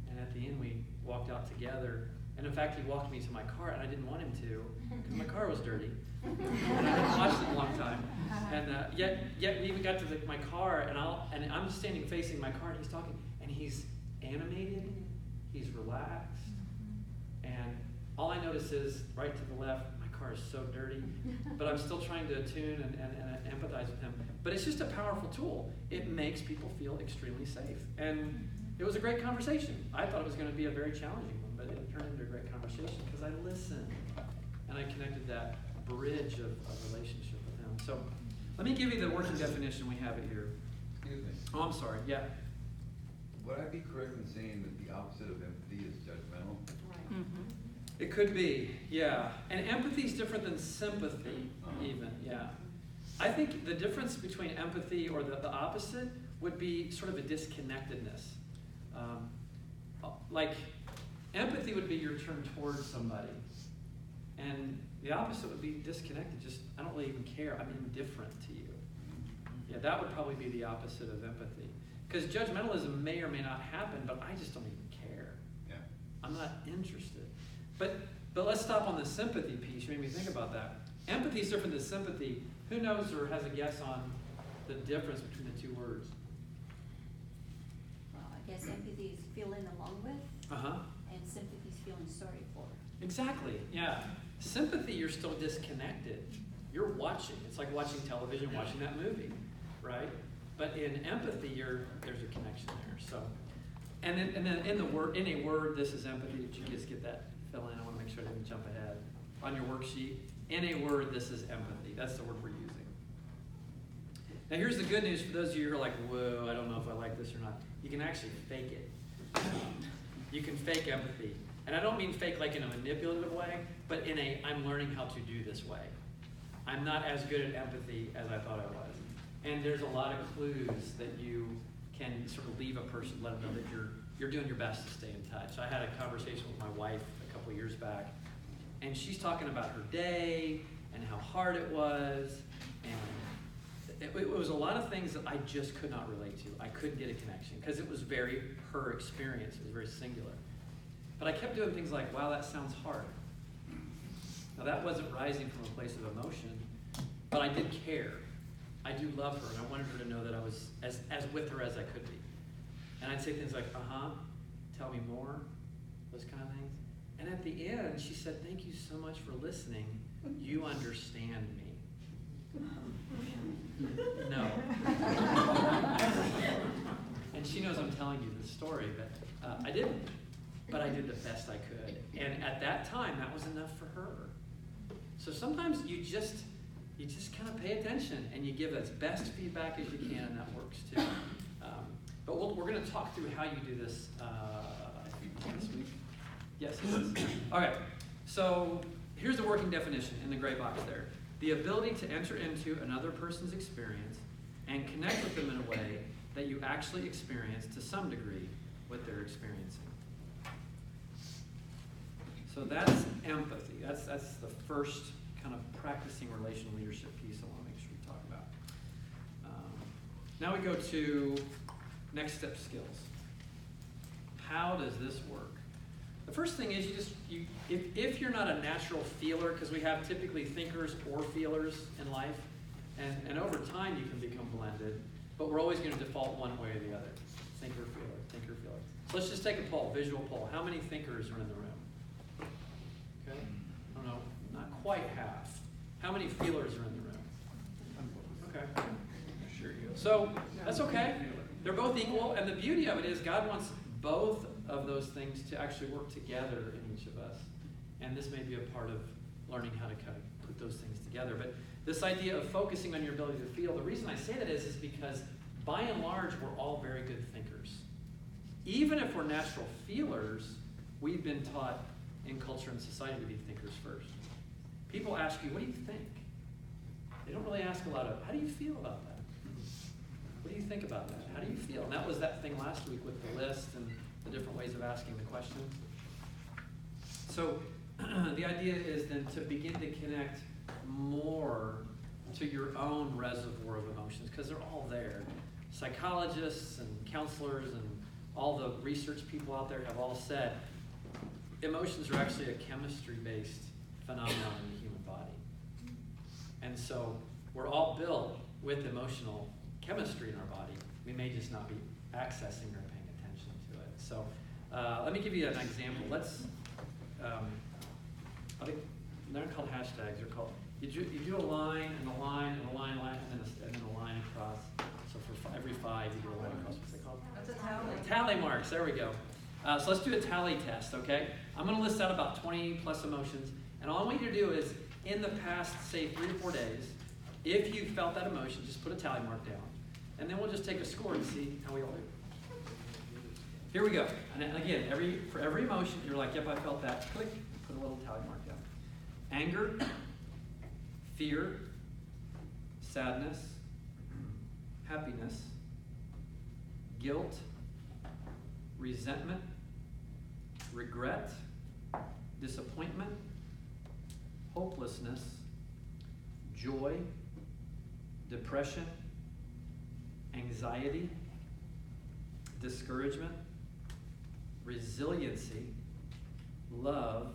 And at the end, we walked out together. And in fact, he walked me to my car, and I didn't want him to, because my car was dirty. And I hadn't watched it in a long time. And yet we even got to my car, and I'm standing facing my car, and he's talking, and he's animated, he's relaxed, and all I notice is right to the left, my car is so dirty, but I'm still trying to attune and empathize with him. But it's just a powerful tool. It makes people feel extremely safe. And it was a great conversation. I thought it was going to be a very challenging one, but it turned into a great conversation because I listened, and I connected that bridge of relationship with him. So let me give you the working definition we have it here. Excuse me. Oh, I'm sorry. Yeah. Would I be correct in saying that the opposite of empathy is judgmental? Right. Mm-hmm. It could be, yeah. And empathy is different than sympathy, even, yeah. I think the difference between empathy or the opposite would be sort of a disconnectedness. Like, empathy would be your turn towards somebody. And the opposite would be disconnected, just, I don't really even care, I'm indifferent to you. Yeah, that would probably be the opposite of empathy. Because judgmentalism may or may not happen, but I just don't even care. Yeah. I'm not interested. But let's stop on the sympathy piece. You made me think about that. Empathy is different than sympathy. Who knows or has a guess on the difference between the two words? Well, I guess empathy is feeling along with, and sympathy is feeling sorry for. Exactly, yeah. Sympathy, you're still disconnected. You're watching. It's like watching television, watching that movie, right? But in empathy, there's a connection there. So, and then in a word, this is empathy. Did you just get that fill in? I want to make sure I didn't jump ahead. On your worksheet, in a word, this is empathy. That's the word we're using. Now here's the good news for those of you who are like, whoa, I don't know if I like this or not. You can actually fake it. You can fake empathy. And I don't mean fake like in a manipulative way, but in a, I'm learning how to do this way. I'm not as good at empathy as I thought I was. And there's a lot of clues that you can sort of leave a person, let them know that you're doing your best to stay in touch. I had a conversation with my wife a couple years back, and she's talking about her day and how hard it was, and it was a lot of things that I just could not relate to. I couldn't get a connection because it was very her experience. It was very singular. But I kept doing things like, wow, that sounds hard. Now that wasn't rising from a place of emotion, but I did care. I do love her, and I wanted her to know that I was as with her as I could be. And I'd say things like, tell me more, those kind of things. And at the end, she said, thank you so much for listening. You understand me. No. And she knows I'm telling you this story, but I didn't. But I did the best I could. And at that time, that was enough for her. So sometimes you just kind of pay attention and you give as best feedback as you can, and that works too. But we're going to talk through how you do this, I think, this week. Yes, it is. All right. So here's the working definition in the gray box there. The ability to enter into another person's experience and connect with them in a way that you actually experience to some degree what they're experiencing. So that's empathy. That's the first kind of practicing relational leadership piece I want to make sure we talk about. Now we go to next step skills. How does this work? The first thing is if you're not a natural feeler, because we have typically thinkers or feelers in life, and over time you can become blended, but we're always going to default one way or the other. Thinker, feeler, thinker, feeler. So let's just take a poll, visual poll. How many thinkers are in the room? Okay, I don't know, not quite half. How many feelers are in the room? Okay. So that's okay. They're both equal, and the beauty of it is God wants both of those things to actually work together in each of us. And this may be a part of learning how to kind of put those things together. But this idea of focusing on your ability to feel, the reason I say that is because by and large, we're all very good thinkers. Even if we're natural feelers, we've been taught in culture and society to be thinkers first. People ask you, what do you think? They don't really ask a lot of, how do you feel about that? What do you think about that? How do you feel? And that was that thing last week with the list and the different ways of asking the questions. So the idea is then to begin to connect more to your own reservoir of emotions, because they're all there. Psychologists and counselors and all the research people out there have all said emotions are actually a chemistry-based phenomenon in the human body. And so we're all built with emotional chemistry in our body. We may just not be accessing or paying attention to it. So let me give you an example. Let's, I think they're called hashtags. They're called, you do a line and a line and a line, and then a line across. So for every 5, you do a line across. What's it called? That's a tally. Tally marks. There we go. So let's do a tally test, okay? I'm going to list out about 20 plus emotions, and all I want you to do is, in the past, say 3 to 4 days, if you felt that emotion, just put a tally mark down. And then we'll just take a score and see how we all do. Here we go. And again, for every emotion, you're like, yep, I felt that. Click, put a little tally mark down. Anger, fear, sadness, happiness, guilt, resentment, regret, disappointment, hopelessness, joy, depression, anxiety, discouragement, resiliency, love,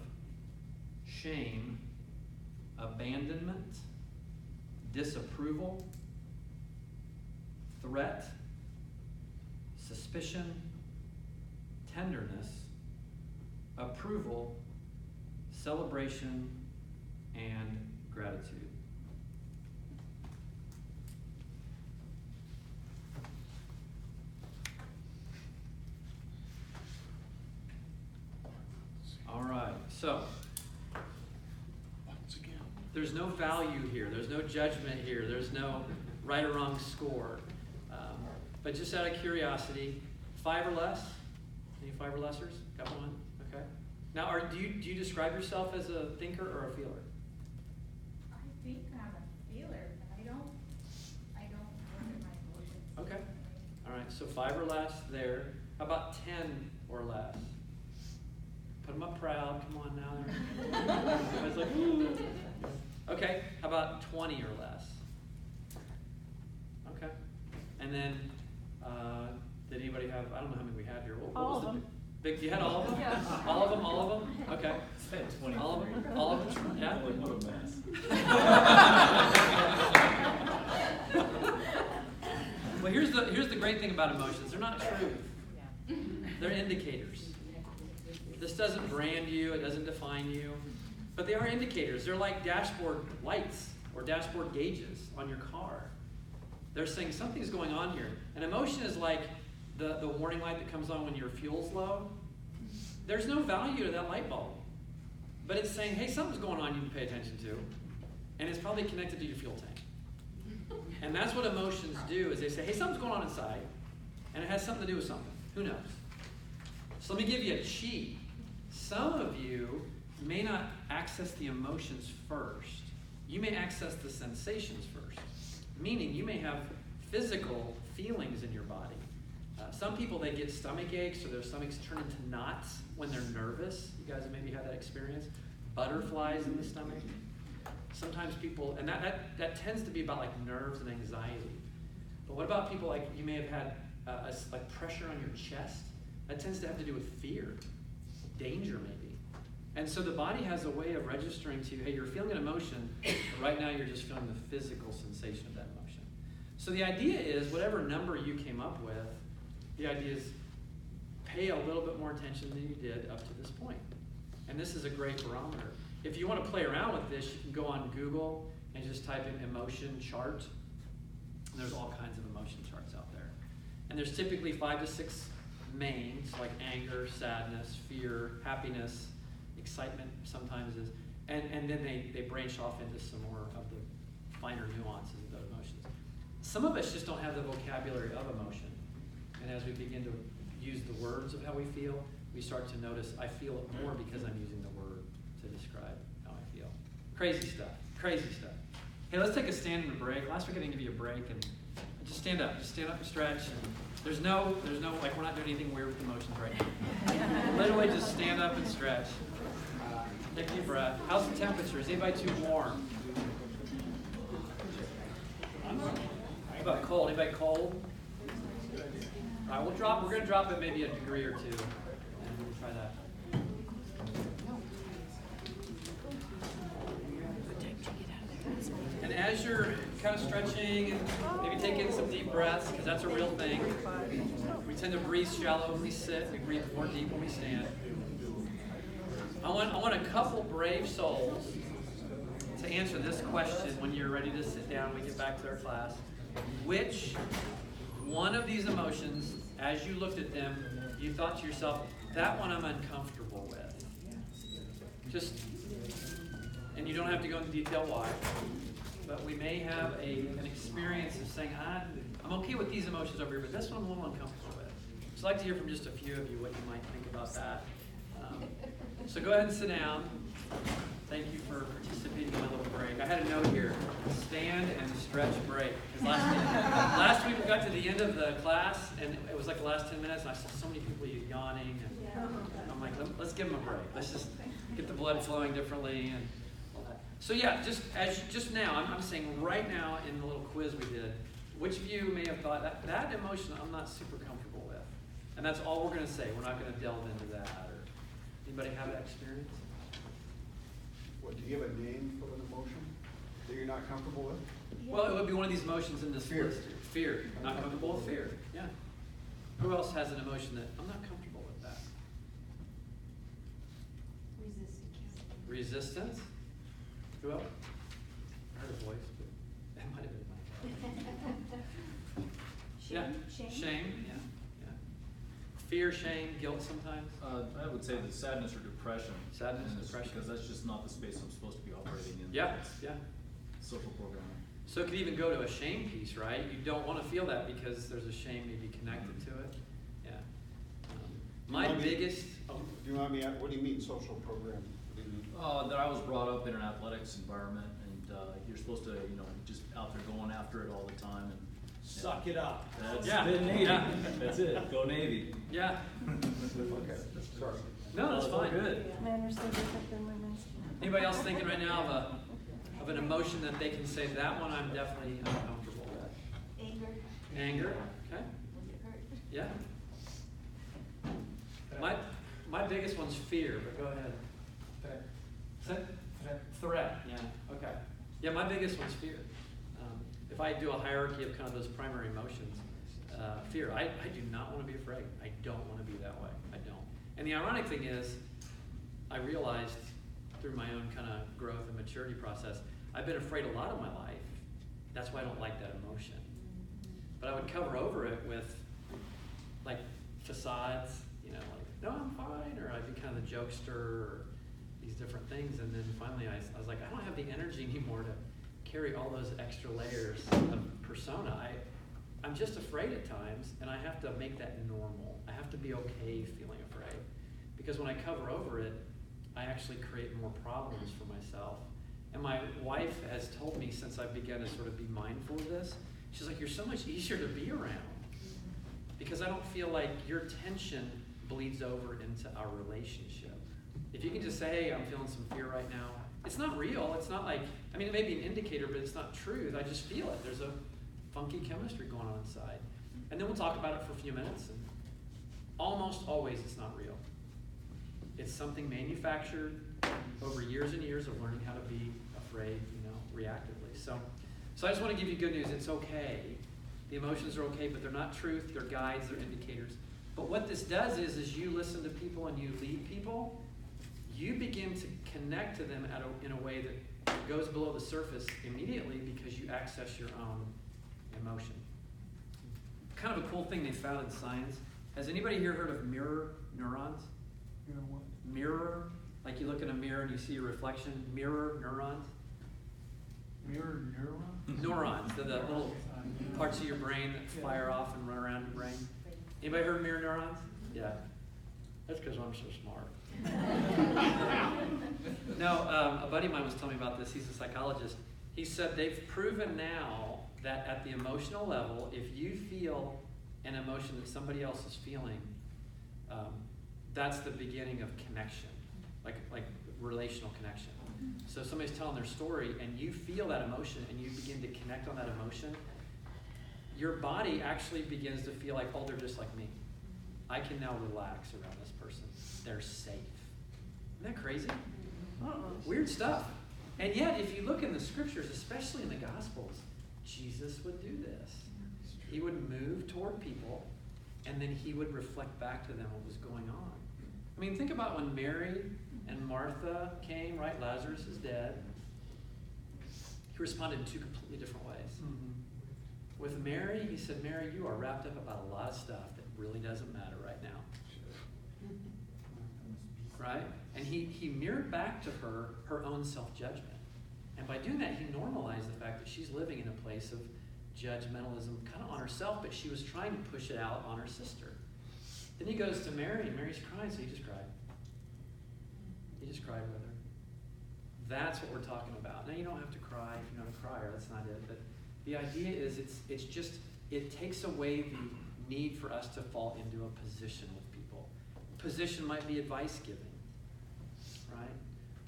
shame, abandonment, disapproval, threat, suspicion, tenderness, approval, celebration, and gratitude. All right, so there's no value here. There's no judgment here. There's no right or wrong score. But just out of curiosity, 5 or less? Any 5 or lessers? Got one? Okay. Now, do you describe yourself as a thinker or a feeler? I think I'm a feeler, but I don't look at my emotions. Okay. All right, so 5 or less there. How about 10 or less? Put them up proud. Come on now. Everybody's like, ooh. Okay, how about 20 or less? Okay. And then, did anybody have, I don't know how many we had here. What All was of the them. big, you had all of them? Yeah. All of them? Okay. Said 23. All of them? All of them? Yeah? Like, what a mess. Well, here's the great thing about emotions. They're not truth. They're indicators. This doesn't brand you. It doesn't define you. But they are indicators. They're like dashboard lights or dashboard gauges on your car. They're saying something's going on here. An emotion is like the warning light that comes on when your fuel's low. There's no value to that light bulb. But it's saying, hey, something's going on you need to pay attention to. And it's probably connected to your fuel tank. And that's what emotions do, is they say, hey, something's going on inside. And it has something to do with something. Who knows? So let me give you a cheat. Some of you may not access the emotions first. You may access the sensations first. Meaning you may have physical feelings in your body. Some people, they get stomach aches or their stomachs turn into knots when they're nervous. You guys have maybe had that experience. Butterflies in the stomach. Sometimes people, and that tends to be about like nerves and anxiety. But what about people like you may have had like pressure on your chest? That tends to have to do with fear, danger maybe. And so the body has a way of registering to you, hey, you're feeling an emotion, but right now you're just feeling the physical sensation of that emotion. So the idea is, whatever number you came up with, the idea is pay a little bit more attention than you did up to this point. And this is a great barometer. If you want to play around with this, you can go on Google and just type in emotion chart. And there's all kinds of emotion charts out there. And there's typically 5 to 6 mains, like anger, sadness, fear, happiness, excitement sometimes is. And then they branch off into some more of the finer nuances of those emotions. Some of us just don't have the vocabulary of emotion. And as we begin to use the words of how we feel, we start to notice I feel it more because I'm using the word to describe how I feel. Crazy stuff. Crazy stuff. Hey, let's take a stand and a break. Last week I didn't give you a break, and just stand up. Just stand up and stretch. And there's no, like, we're not doing anything weird with emotions right now. Literally just stand up and stretch. Take a deep breath. How's the temperature? Is anybody too warm? How about cold? Anybody cold? All right, we're going to drop it maybe a degree or two. And we'll try that. And as you're kind of stretching and maybe taking some deep breaths, because that's a real thing. We tend to breathe shallow when we sit. We breathe more deep when we stand. I want a couple brave souls to answer this question when you're ready to sit down. We get back to our class. Which one of these emotions, as you looked at them, you thought to yourself, that one I'm uncomfortable with? Just, and you don't have to go into detail why, but we may have an experience of saying, I'm okay with these emotions over here, but this one I'm a little uncomfortable with. So I'd like to hear from just a few of you what you might think about that. So go ahead and sit down. Thank you for participating in my little break. I had a note here, stand and stretch break. Because last week we got to the end of the class, and it was like the last 10 minutes, and I saw so many people yawning. And I'm like, let's give them a break. Let's just get the blood flowing differently. And all that. So yeah, just now, I'm saying right now in the little quiz we did, which of you may have thought that emotion I'm not super comfortable with? And that's all we're going to say. We're not going to delve into that. Or anybody have that experience? What, do you have a name for an emotion that you're not comfortable with? Well, it would be one of these emotions in this Fear. list. Fear. Not comfortable with fear. Yeah. Who else has an emotion that I'm not comfortable with that? Resistance. Who else? I heard a voice, but that might have been my Shame. Yeah. Fear, shame, guilt sometimes. I would say the sadness or depression. Sadness, depression. Because that's just not the space I'm supposed to be operating in. Yeah. Social programming. So it could even go to a shame piece, right? You don't want to feel that because there's a shame maybe connected to it. Yeah. My biggest. Do you mind me? What do you mean social program? What do you mean? That I was brought up in an athletics environment, and you're supposed to, just out there going after it all the time. And Suck it up. That's the Navy. Yeah. That's it. Go Navy. Yeah. Okay. Sorry. No, that's fine. Good. Men are so different than women. Anybody else thinking right now of an emotion that they can say, that one I'm definitely uncomfortable with? Anger. Okay. Yeah. My biggest one's fear, but go ahead. Threat. Yeah. Okay. Yeah, my biggest one's fear. If I do a hierarchy of kind of those primary emotions, fear. I do not want to be afraid. I don't want to be that way. I don't. And the ironic thing is, I realized through my own kind of growth and maturity process, I've been afraid a lot of my life. That's why I don't like that emotion. But I would cover over it with like facades, like, no, I'm fine, or I'd be kind of the jokester, or these different things. And then finally I was like, I don't have the energy anymore to carry all those extra layers of persona. I'm just afraid at times, and I have to make that normal. I have to be okay feeling afraid. Because when I cover over it, I actually create more problems for myself. And my wife has told me since I began to sort of be mindful of this, she's like, you're so much easier to be around. Because I don't feel like your tension bleeds over into our relationship. If you can just say, hey, I'm feeling some fear right now, it's not real. It's not like, it may be an indicator, but it's not truth. I just feel it. There's a funky chemistry going on inside. And then we'll talk about it for a few minutes, and almost always it's not real. It's something manufactured over years and years of learning how to be afraid, reactively. So I just want to give you good news. It's okay. The emotions are okay, but they're not truth. They're guides. They're indicators. But what this does is you listen to people and you lead people, you begin to connect to them in a way that goes below the surface immediately because you access your own emotion. Kind of a cool thing they found in science. Has anybody here heard of mirror neurons? Mirror, like you look in a mirror and you see your reflection. Mirror neurons. Mirror neuron? Neurons. They're the little parts of your brain that fire off and run around your brain. Anybody heard of mirror neurons? Yeah. That's because I'm so smart. No, a buddy of mine was telling me about this. He's a psychologist. He said they've proven now that at the emotional level, if you feel an emotion that somebody else is feeling, that's the beginning of connection, like relational connection. So somebody's telling their story and you feel that emotion and you begin to connect on that emotion, your body actually begins to feel like, oh, they're just like me. I can now relax around this person. They're safe. Isn't that crazy? Weird stuff. And yet, if you look in the scriptures, especially in the Gospels, Jesus would do this. He would move toward people, and then he would reflect back to them what was going on. I mean, think about when Mary and Martha came, right? Lazarus is dead. He responded in two completely different ways. Mm-hmm. With Mary, he said, Mary, you are wrapped up about a lot of stuff that really doesn't matter right now. Right? And he mirrored back to her own self-judgment. And by doing that, he normalized the fact that she's living in a place of judgmentalism kind of on herself, but she was trying to push it out on her sister. Then he goes to Mary, and Mary's crying, so he just cried. He just cried with her. That's what we're talking about. Now, you don't have to cry if you're not a crier. That's not it. But the idea is it takes away the need for us to fall into a position with people. Position might be advice giving, right?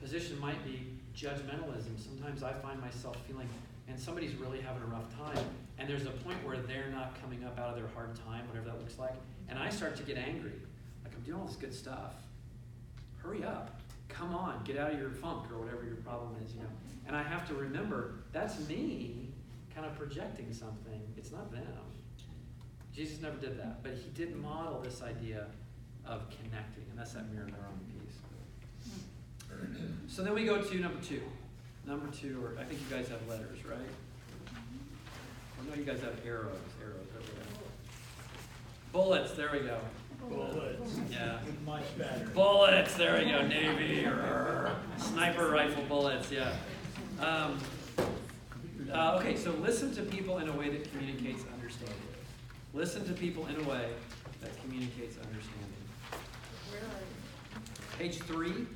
Position might be judgmentalism. Sometimes I find myself feeling, and somebody's really having a rough time, and there's a point where they're not coming up out of their hard time, whatever that looks like, and I start to get angry. Like, I'm doing all this good stuff. Hurry up. Come on, get out of your funk or whatever your problem is, And I have to remember, that's me kind of projecting something. It's not them. Jesus never did that, but he did model this idea of connecting, and that's that mirror neuron piece. So then we go to number two. Number two, or I think you guys have letters, right? I know you guys have arrows over there. Bullets, there we go. Bullets. Yeah. Much better. Bullets, there we go. Navy, or sniper rifle bullets, yeah. Okay, so listen to people in a way that communicates understanding. Listen to people in a way that communicates understanding. Page 3,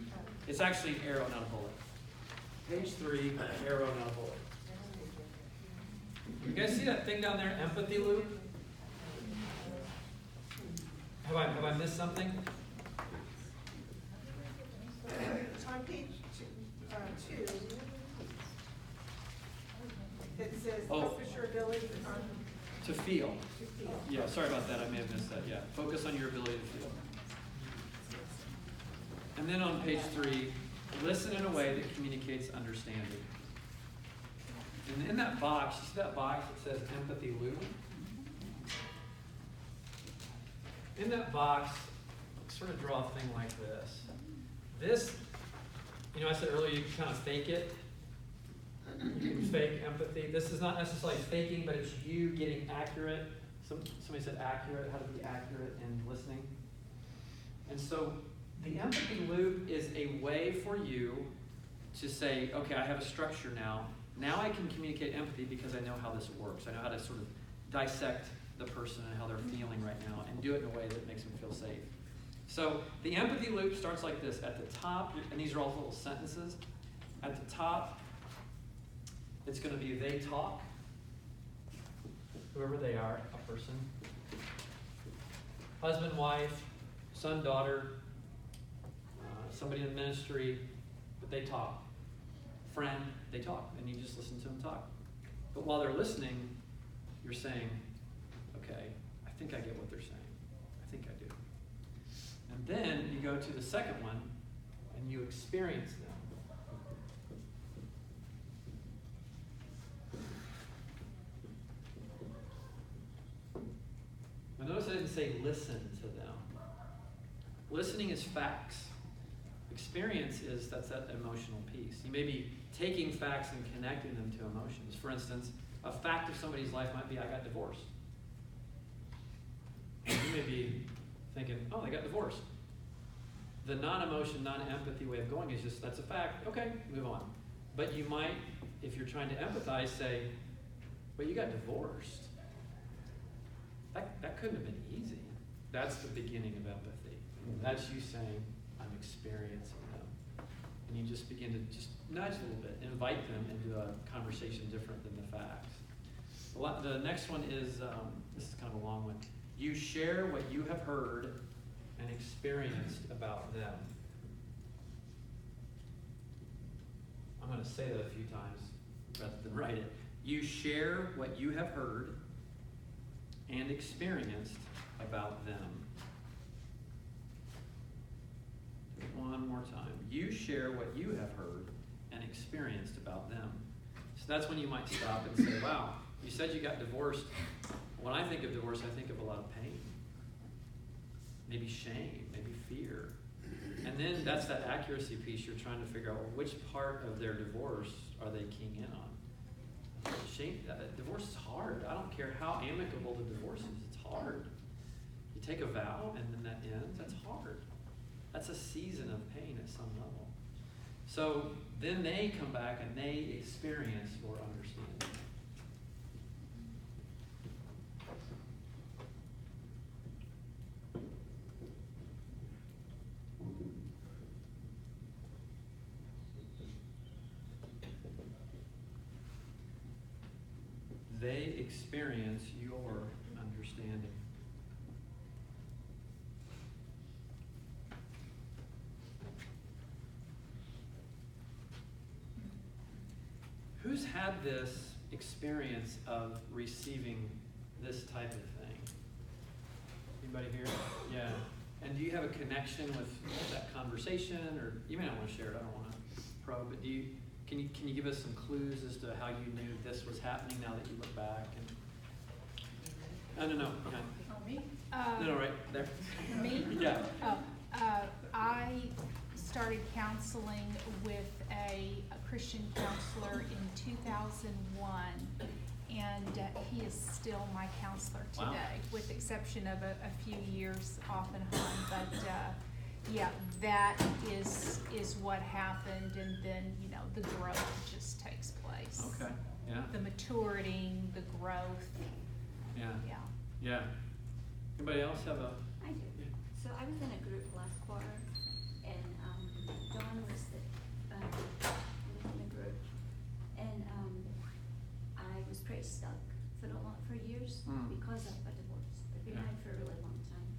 it's actually an arrow, not a bullet. Page 3, arrow, not a bullet. You guys see that thing down there, empathy loop? Have I missed something? On page 2, it says focus your ability To feel. to feel. Yeah, sorry about that. I may have missed that. Yeah, focus on your ability to feel. And then on page 3, listen in a way that communicates understanding. And in that box, you see that box that says empathy loop? In that box, sort of draw a thing like this. This, I said earlier you can kind of fake it. You can fake empathy. This is not necessarily faking, but it's you getting accurate. Somebody said accurate, how to be accurate in listening. And so the empathy loop is a way for you to say, okay, I have a structure now. Now I can communicate empathy because I know how this works. I know how to sort of dissect the person and how they're feeling right now and do it in a way that makes them feel safe. So the empathy loop starts like this. At the top, and these are all little sentences. At the top, it's going to be they talk, whoever they are, a person. Husband, wife, son, daughter, somebody in ministry, but they talk. Friend, they talk, and you just listen to them talk. But while they're listening, You're saying, okay, I think I get what they're saying. I think I do. And then you go to the second one and you experience them. Now notice I didn't say listen to them. Listening is facts. Experience is, that's that emotional piece. You may be taking facts and connecting them to emotions. For instance, a fact of somebody's life might be, I got divorced. And you may be thinking, oh, they got divorced. The non-emotion, non-empathy way of going is just, that's a fact, okay, move on. But you might, if you're trying to empathize, say, but you got divorced. That couldn't have been easy. That's the beginning of empathy. That's you saying, I'm experiencing them. And you just begin to just nudge a little bit, invite them into a conversation different than the facts. The next one is, this is kind of a long one. You share what you have heard and experienced about them. I'm going to say that a few times rather than write it. You share what you have heard and experienced about them. One more time. You share what you have heard and experienced about them. So that's when you might stop and say, wow, you said you got divorced. When I think of divorce, I think of a lot of pain. Maybe shame, maybe fear. And then that's that accuracy piece. You're trying to figure out, well, which part of their divorce are they keying in on? Shame, divorce is hard. I don't care how amicable the divorce is, it's hard. You take a vow and then that ends, that's hard. That's a season of pain at some level. So then they come back and they experience your understanding. They experience your understanding. Who's had this experience of receiving this type of thing? Anybody here? Yeah. And do you have a connection with that conversation, or you may not want to share it, I don't want to probe, but can you give us some clues as to how you knew this was happening now that you look back? And no, behind. Oh, me? No, right there. Me? Yeah. Oh, I started counseling with a Christian counselor in 2001, and he is still my counselor today, Wow. with exception of a few years off and on. But yeah, that is what happened, and then the growth just takes place. Okay. Yeah. The maturing, the growth. Yeah. Yeah. Yeah. Anybody else have a? I do. Yeah. So I was in a group last quarter, and Dawn was in the group, and I was pretty stuck for years because of a divorce. I've been married for a really long time,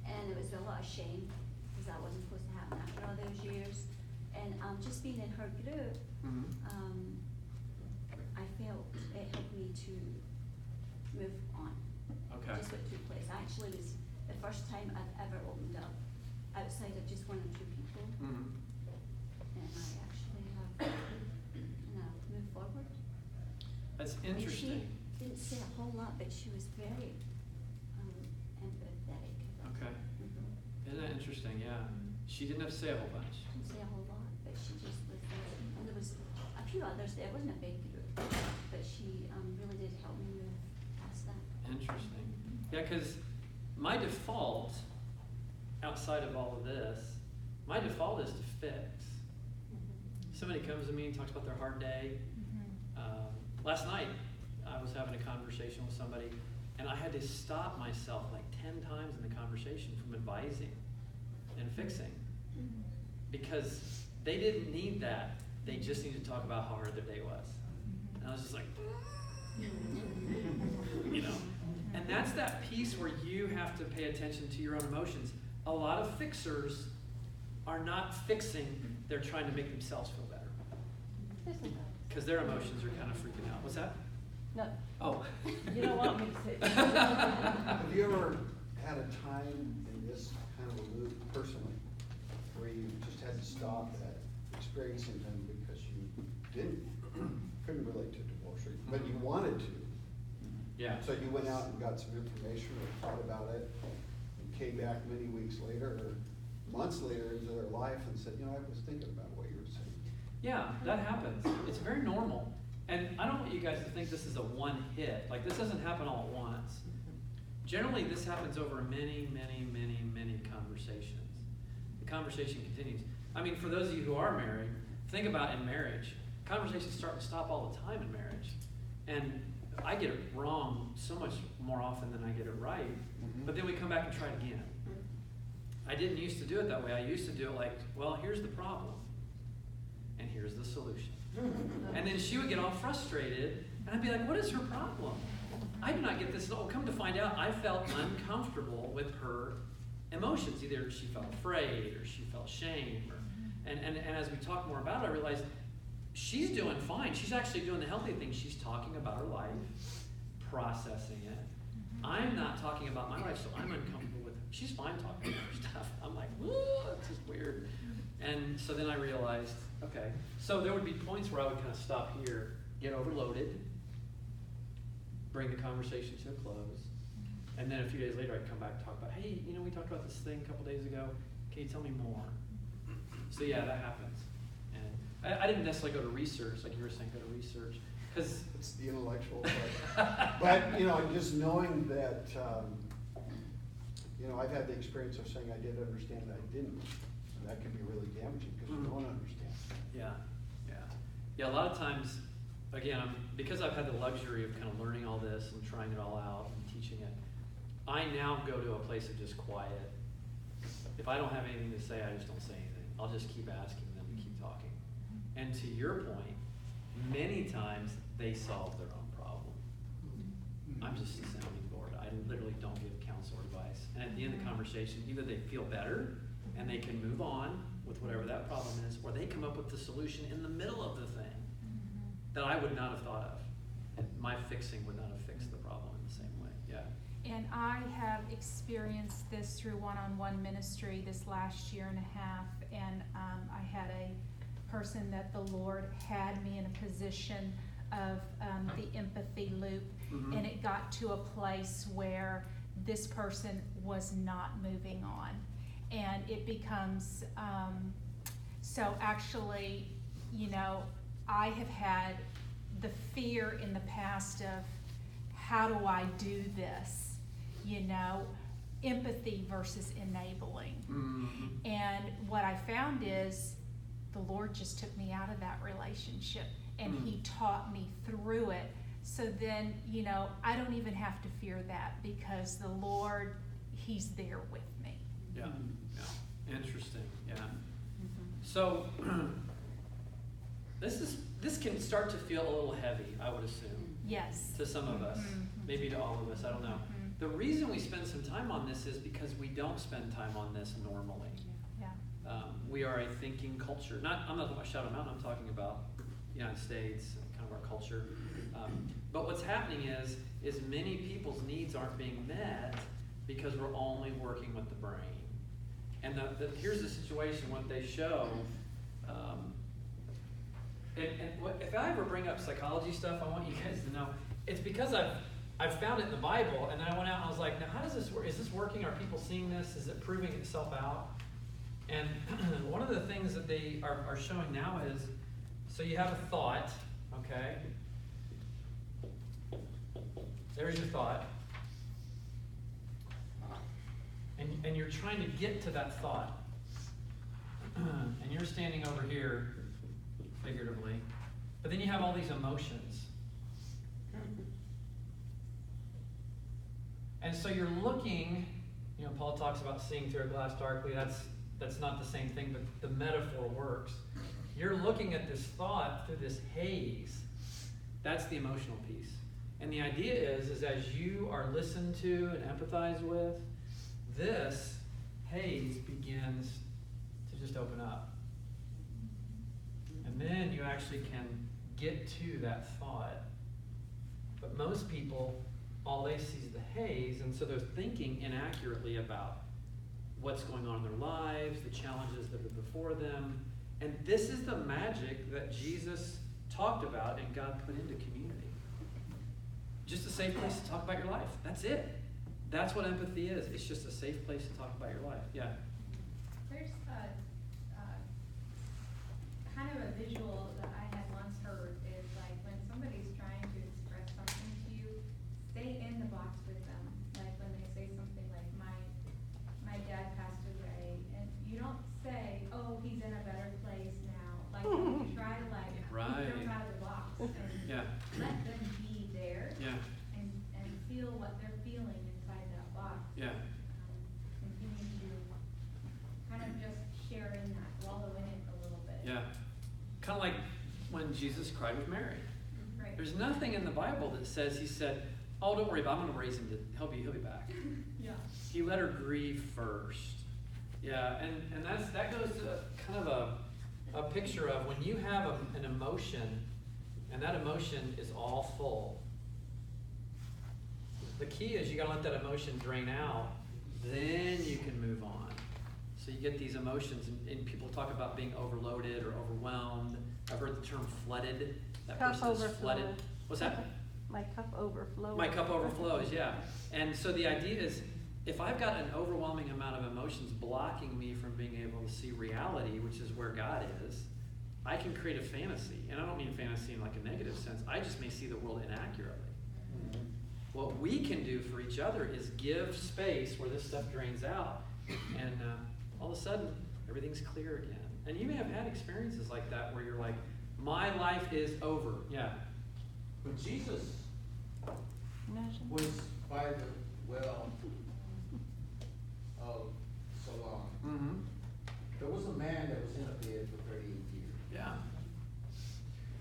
and there was a lot of shame because that wasn't supposed to happen after all those years. And just being in her group, I felt it helped me to move on. Okay. Just what took place. Actually, it was the first time I've ever opened up outside of just one or two people. Mm-hmm. And I actually have moved forward. That's And interesting. she didn't say a whole lot, but she was very empathetic. Okay. Mm-hmm. Isn't that interesting? Yeah. She didn't have to say a whole bunch. Didn't say a whole lot, but she just was there. And there was a few others there. It wasn't a big group, but she really did help me move past that. Interesting. Yeah, because my default, outside of all of this, my default is to fix. Somebody comes to me and talks about their hard day. Last night, I was having a conversation with somebody, and I had to stop myself like 10 times in the conversation from advising and fixing. Because they didn't need that. They just needed to talk about how hard their day was. And I was just like, And that's that piece where you have to pay attention to your own emotions. A lot of fixers are not fixing, they're trying to make themselves feel better. Because their emotions are kind of freaking out. What's that? No, Oh. you don't want me to say. Have you ever had a time in this kind of a loop personally, where you just had to stop at experiencing them because you couldn't relate to divorce, but you wanted to? Yeah. So you went out and got some information or thought about it, and came back many weeks later or months later into their life and said, I was thinking about what you were saying. Yeah, that happens. It's very normal. And I don't want you guys to think this is a one hit. Like, this doesn't happen all at once. Generally, this happens over many, many, many, many conversations. The conversation continues. I mean, for those of you who are married, think about in marriage. Conversations start and stop all the time in marriage. And I get it wrong so much more often than I get it right. But then we come back and try it again. I didn't used to do it that way. I used to do it like, well, here's the problem. And here's the solution. And then she would get all frustrated, and I'd be like, what is her problem? I do not get this. Oh, come to find out, I felt uncomfortable with her emotions. Either she felt afraid, or she felt shame. And as we talk more about it, I realized she's doing fine. She's actually doing the healthy thing. She's talking about her life, processing it. I'm not talking about my life, so I'm uncomfortable with her. She's fine talking about her stuff. I'm like, whoa, this is weird. And so then I realized, okay. So there would be points where I would kind of stop here, get overloaded, bring the conversation to a close, and then a few days later I'd come back and talk about, hey, we talked about this thing a couple days ago. Can you tell me more? So yeah, that happens. And I didn't necessarily go to research, like you were saying, go to research, because it's the intellectual part. But just knowing that, I've had the experience of saying I did understand, I didn't. And that can be really damaging because you don't understand. Yeah, a lot of times, again, because I've had the luxury of kind of learning all this and trying it all out and teaching it, I now go to a place of just quiet. If I don't have anything to say, I just don't say anything. I'll just keep asking them to keep talking. And to your point, many times they solve their own problem. I'm just a sounding board. I literally don't give counsel or advice. And at the end of the conversation, either they feel better and they can move on with whatever that problem is, or they come up with the solution in the middle of the thing that I would not have thought of. And my fixing would not have fixed the problem in the same way. Yeah. And I have experienced this through one-on-one ministry this last year and a half, and I had a person that the Lord had me in a position of the empathy loop, and it got to a place where this person was not moving on. And it becomes, so actually, I have had the fear in the past of, how do I do this? Empathy versus enabling. And what I found is, the Lord just took me out of that relationship, and He taught me through it. So then, I don't even have to fear that, because the Lord, He's there with me. Yeah. Interesting. Yeah. So this can start to feel a little heavy, I would assume. Yes. To some of us, maybe to all of us, I don't know. The reason we spend some time on this is because we don't spend time on this normally. Yeah. We are a thinking culture. I'm not talking about Shadow Mountain, I'm talking about the United States, kind of our culture. But what's happening is many people's needs aren't being met because we're only working with the brain. And here's the situation, what they show, if I ever bring up psychology stuff, I want you guys to know, it's because I've found it in the Bible, and then I went out and I was like, now how does this work? Is this working? Are people seeing this? Is it proving itself out? And one of the things that they are showing now is, so you have a thought, okay? There's your thought. And you're trying to get to that thought. And you're standing over here, figuratively. But then you have all these emotions. And so you're looking, Paul talks about seeing through a glass darkly. That's not the same thing, but the metaphor works. You're looking at this thought through this haze. That's the emotional piece. And the idea is as you are listened to and empathized with, this haze begins to just open up. And then you actually can get to that thought But most people, all they see is the haze, and so they're thinking inaccurately about what's going on in their lives, the challenges that are before them. And this is the magic that Jesus talked about and God put into community. Just a safe place to talk about your life. That's it. That's what empathy is. It's just a safe place to talk about your life. Yeah. There's kind of a visual that I had once heard is like when somebody's trying to express something to you, stay in the box with them. Like when they say something like, my dad passed away, and you don't say, oh, he's in a better place now. Like you try to like Right. keep them out of the box and Yeah. let them be there Yeah. and feel what they're feeling inside that box. Yeah. Continue to kind of just share in that, wallow in it a little bit. Yeah. Kind of like when Jesus cried with Mary. Right. There's nothing in the Bible that says he said, oh, don't worry about it, I'm going to raise him to, he'll be back. Yeah. He let her grieve first. Yeah, and that goes to kind of a picture of when you have an emotion, and that emotion is all full. The key is you got to let that emotion drain out, then you can move on. So you get these emotions, and people talk about being overloaded or overwhelmed. I've heard the term flooded. That Cup person is flooded. overflows. What's that? My cup overflows. My cup overflows, yeah. And so the idea is, if I've got an overwhelming amount of emotions blocking me from being able to see reality, which is where God is, I can create a fantasy. And I don't mean fantasy in like a negative sense. I just may see the world inaccurately. Mm-hmm. What we can do for each other is give space where this stuff drains out. And all of a sudden, everything's clear again. And you may have had experiences like that where you're like, my life is over. Yeah. When Jesus Imagine. was by the well of Siloam, Mm-hmm. there was a man that was in a bed for 38 years. Yeah.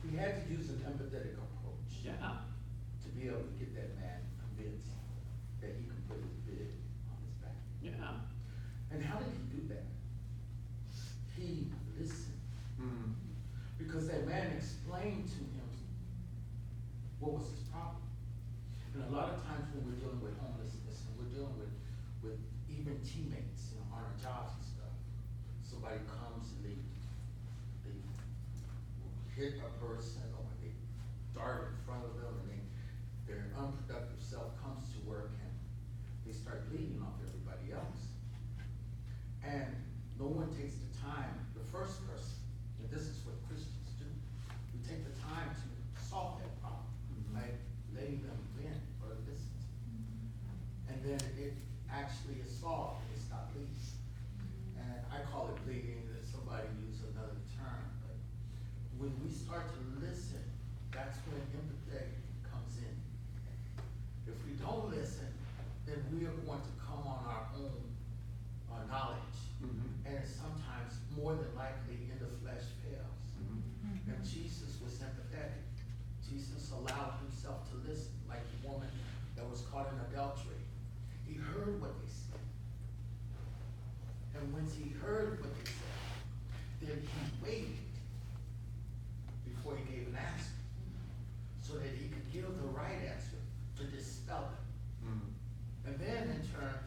He had to use an empathetic approach Yeah. to be able to get that man convinced that he could put his bed on his back. Yeah. And how did he do that? He listened. Mm. Because that man explained to him what was his problem. And a lot of times when we're dealing with homelessness and we're dealing with even teammates, on our jobs and stuff, somebody comes and they hit a person or they dart in front of them and their unproductive self comes to work and they start bleeding off everybody else. And no one takes the time, the first person, and this is what Christians do, we take the time to solve that problem, by letting them vent or listen. And then it actually is solved, they stop bleeding. And I call it bleeding, that somebody used another term, but when we start to listen, that's when empathy comes in. If we don't listen, then we are going to come on our own knowledge. Mm-hmm. And sometimes, more than likely, in the flesh fails. Mm-hmm. And Jesus was empathetic. Jesus allowed himself to listen, like the woman that was caught in adultery. He heard what they said. And once he heard what they said, then he waited before he gave an answer, so that he could give the right answer to dispel it. Mm. And then in turn,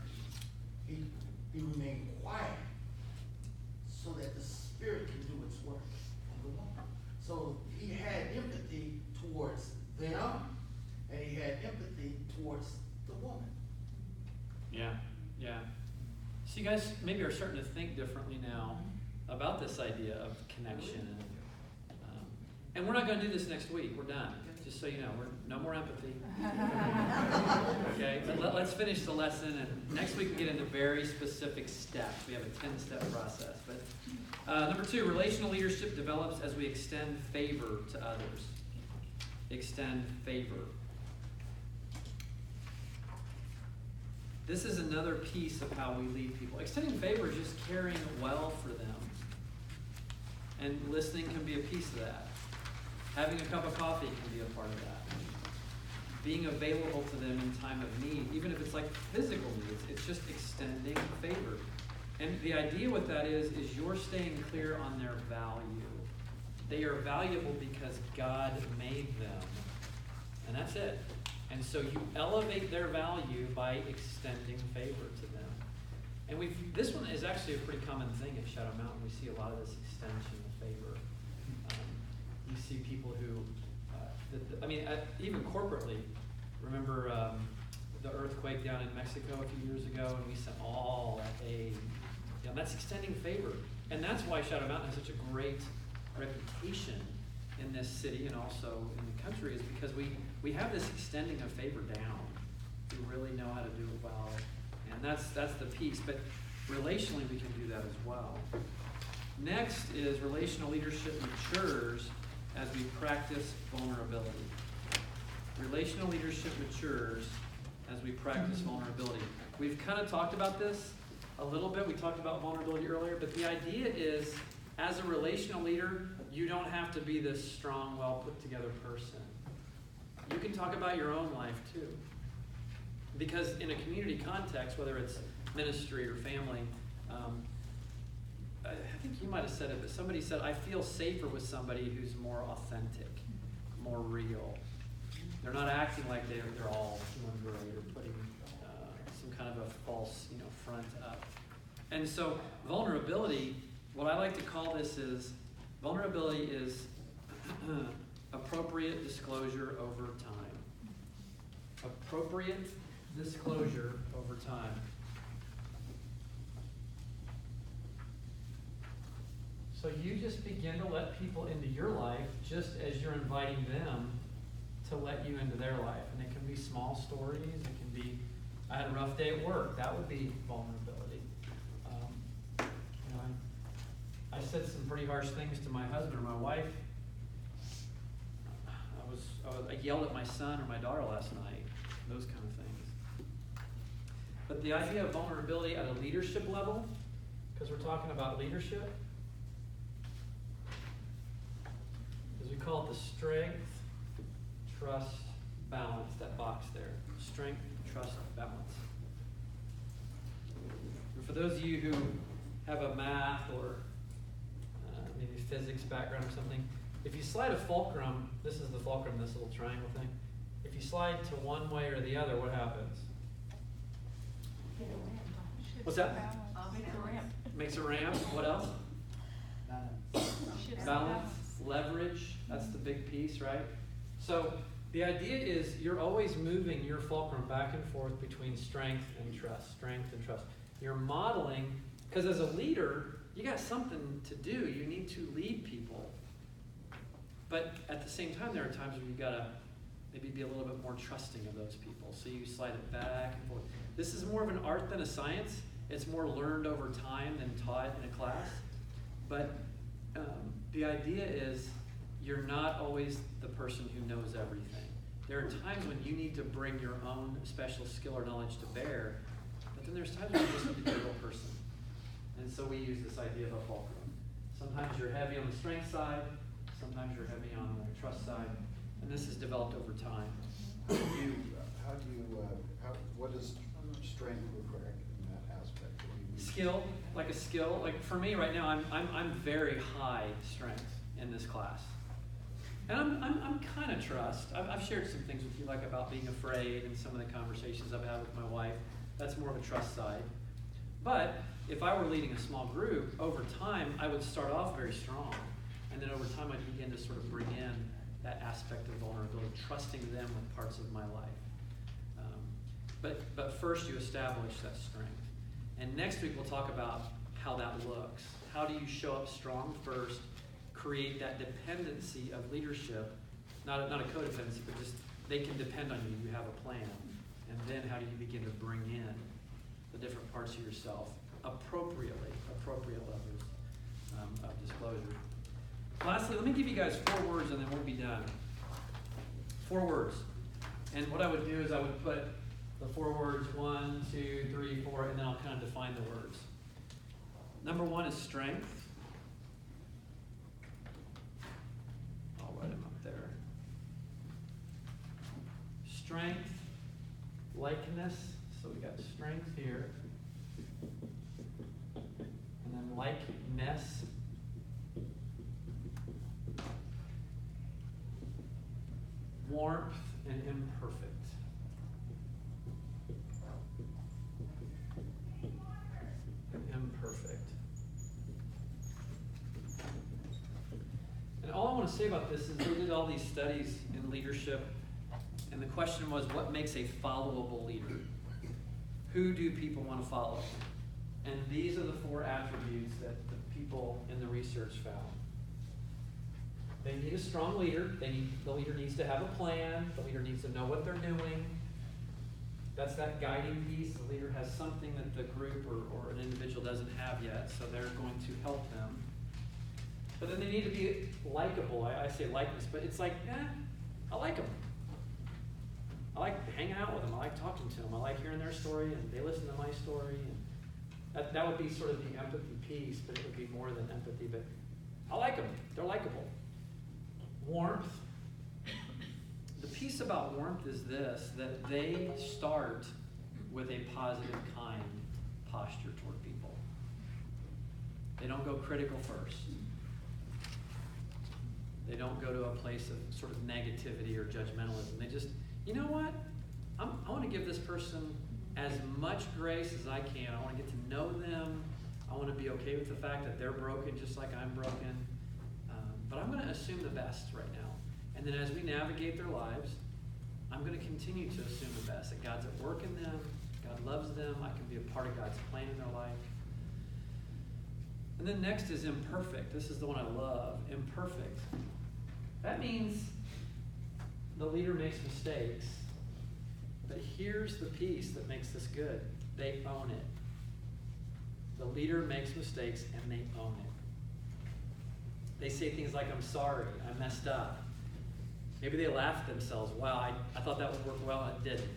he remained quiet so that the Spirit can do its work on the woman. So he had empathy towards them, and he had empathy towards the woman. Yeah, yeah. So you guys maybe are starting to think differently now about this idea of connection. And we're not going to do this next week. We're done. Just so you know, no more empathy. Okay, but let's finish the lesson, and next week we get into very specific steps. We have a 10-step process. But number 2, relational leadership develops as we extend favor to others. Extend favor. This is another piece of how we lead people. Extending favor is just caring well for them. And listening can be a piece of that. Having a cup of coffee can be a part of that. Being available to them in time of need, even if it's like physical needs, it's just extending favor. And the idea with that is you're staying clear on their value. They are valuable because God made them. And that's it. And so you elevate their value by extending favor to them. And this one is actually a pretty common thing at Shadow Mountain. We see a lot of this extension of favor. You see people who, even corporately, remember the earthquake down in Mexico a few years ago, and we sent all that aid. And that's extending favor. And that's why Shadow Mountain has such a great reputation in this city and also in the country, is because we have this extending of favor down. We really know how to do it well. And that's the piece. But relationally, we can do that as well. Next is relational leadership matures as we practice vulnerability. Relational leadership matures as we practice vulnerability. We've kind of talked about this a little bit. We talked about vulnerability earlier, but the idea is, as a relational leader, you don't have to be this strong, well put together person. You can talk about your own life too. Because in a community context, whether it's ministry or family, I think you might have said it, but somebody said, I feel safer with somebody who's more authentic, more real. They're not acting like they're all great or putting some kind of a false, front up. And so vulnerability, what I like to call this is, vulnerability is appropriate disclosure over time. Appropriate disclosure over time. So you just begin to let people into your life just as you're inviting them to let you into their life. And it can be small stories. It can be, I had a rough day at work. That would be vulnerability. I said some pretty harsh things to my husband or my wife. I yelled at my son or my daughter last night. Those kind of things. But the idea of vulnerability at a leadership level, because we're talking about leadership, is we call it the strength, trust, balance, that box there. Strength, trust, balance. And for those of you who have a math or maybe physics background or something, if you slide a fulcrum, this is the fulcrum, this little triangle thing. If you slide to one way or the other, what happens? What's that? Makes a ramp. Makes a ramp. What else? Balance, leverage. That's the big piece, right? So the idea is you're always moving your fulcrum back and forth between strength and trust, strength and trust. You're modeling, because as a leader, you got something to do. You need to lead people. But at the same time, there are times where you got to maybe be a little bit more trusting of those people. So you slide it back and forth. This is more of an art than a science. It's more learned over time than taught in a class. But the idea is you're not always the person who knows everything. There are times when you need to bring your own special skill or knowledge to bear. But then there's times when you just need to be a real person. And so we use this idea of a fulcrum. Sometimes you're heavy on the strength side. Sometimes you're heavy on the trust side. And this is developed over time. What does strength look like in that aspect? Skill, like a skill. Like for me right now, I'm very high strength in this class. And I'm kind of trust. I've shared some things with you, like about being afraid and some of the conversations I've had with my wife. That's more of a trust side. But if I were leading a small group, over time, I would start off very strong. And then over time, I'd begin to sort of bring in that aspect of vulnerability, trusting them with parts of my life. But first, you establish that strength. And next week, we'll talk about how that looks. How do you show up strong first, create that dependency of leadership, not a codependency, but just they can depend on you. You have a plan. And then how do you begin to bring in the different parts of yourself appropriate levels of disclosure. Lastly, let me give you guys 4 words and then we'll be done. 4 words. And what I would do is I would put the 4 words, 1, 2, 3, 4, and then I'll kind of define the words. Number 1 is strength. I'll write them up there. Strength, likeness. So we got strength here. And then likeness. Warmth and imperfect. want to say about this is they did all these studies in leadership, and the question was, what makes a followable leader? Who do people want to follow? And these are the 4 attributes that the people in the research found. They need a strong leader. The leader needs to have a plan. The leader needs to know what they're doing. That's that guiding piece. The leader has something that the group or an individual doesn't have yet, so they're going to help them. But then they need to be likable. I say likeness, but it's like, I like them. I like hanging out with them. I like talking to them. I like hearing their story, and they listen to my story. And that would be sort of the empathy piece, but it would be more than empathy. But I like them. They're likable. Warmth. The piece about warmth is this, that they start with a positive, kind posture toward people. They don't go critical first. They don't go to a place of sort of negativity or judgmentalism. They just, you know what? I want to give this person as much grace as I can. I want to get to know them. I want to be okay with the fact that they're broken just like I'm broken. But I'm going to assume the best right now. And then as we navigate their lives, I'm going to continue to assume the best, that God's at work in them, God loves them, I can be a part of God's plan in their life. And then next is imperfect. This is the one I love, imperfect. That means the leader makes mistakes, but here's the piece that makes this good. They own it. The leader makes mistakes and they own it. They say things like, I'm sorry, I messed up. Maybe they laugh at themselves. Wow, I thought that would work well, it didn't.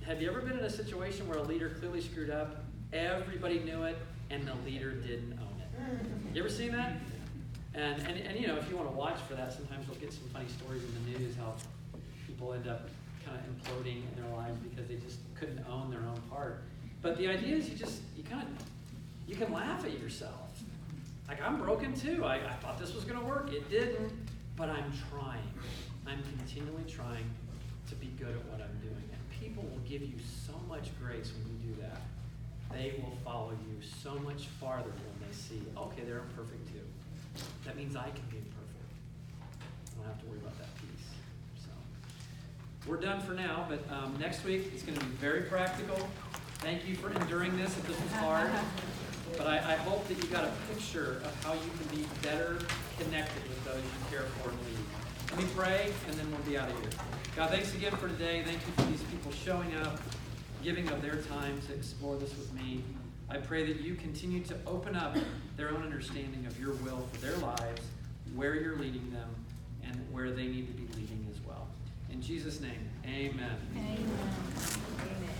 Have you ever been in a situation where a leader clearly screwed up, everybody knew it, and the leader didn't own it? You ever seen that? And you know, if you want to watch for that, sometimes we'll get some funny stories in the news, how people end up kind of imploding in their lives because they just couldn't own their own part. But the idea is you can laugh at yourself. Like, I'm broken too. I thought this was going to work. It didn't, but I'm trying. I'm continually trying to be good at what I'm doing. And people will give you so much grace when you do that. They will follow you so much farther when they see, okay, they're imperfect too. That means I can be imperfect. I don't have to worry about that piece. So we're done for now, but next week it's going to be very practical. Thank you for enduring this if this was hard. But I hope that you got a picture of how you can be better connected with those you care for and lead. Let me pray, and then we'll be out of here. God, thanks again for today. Thank you for these people showing up, giving of their time to explore this with me. I pray that you continue to open up their own understanding of your will for their lives, where you're leading them, and where they need to be leading as well. In Jesus' name, amen. Amen. Amen.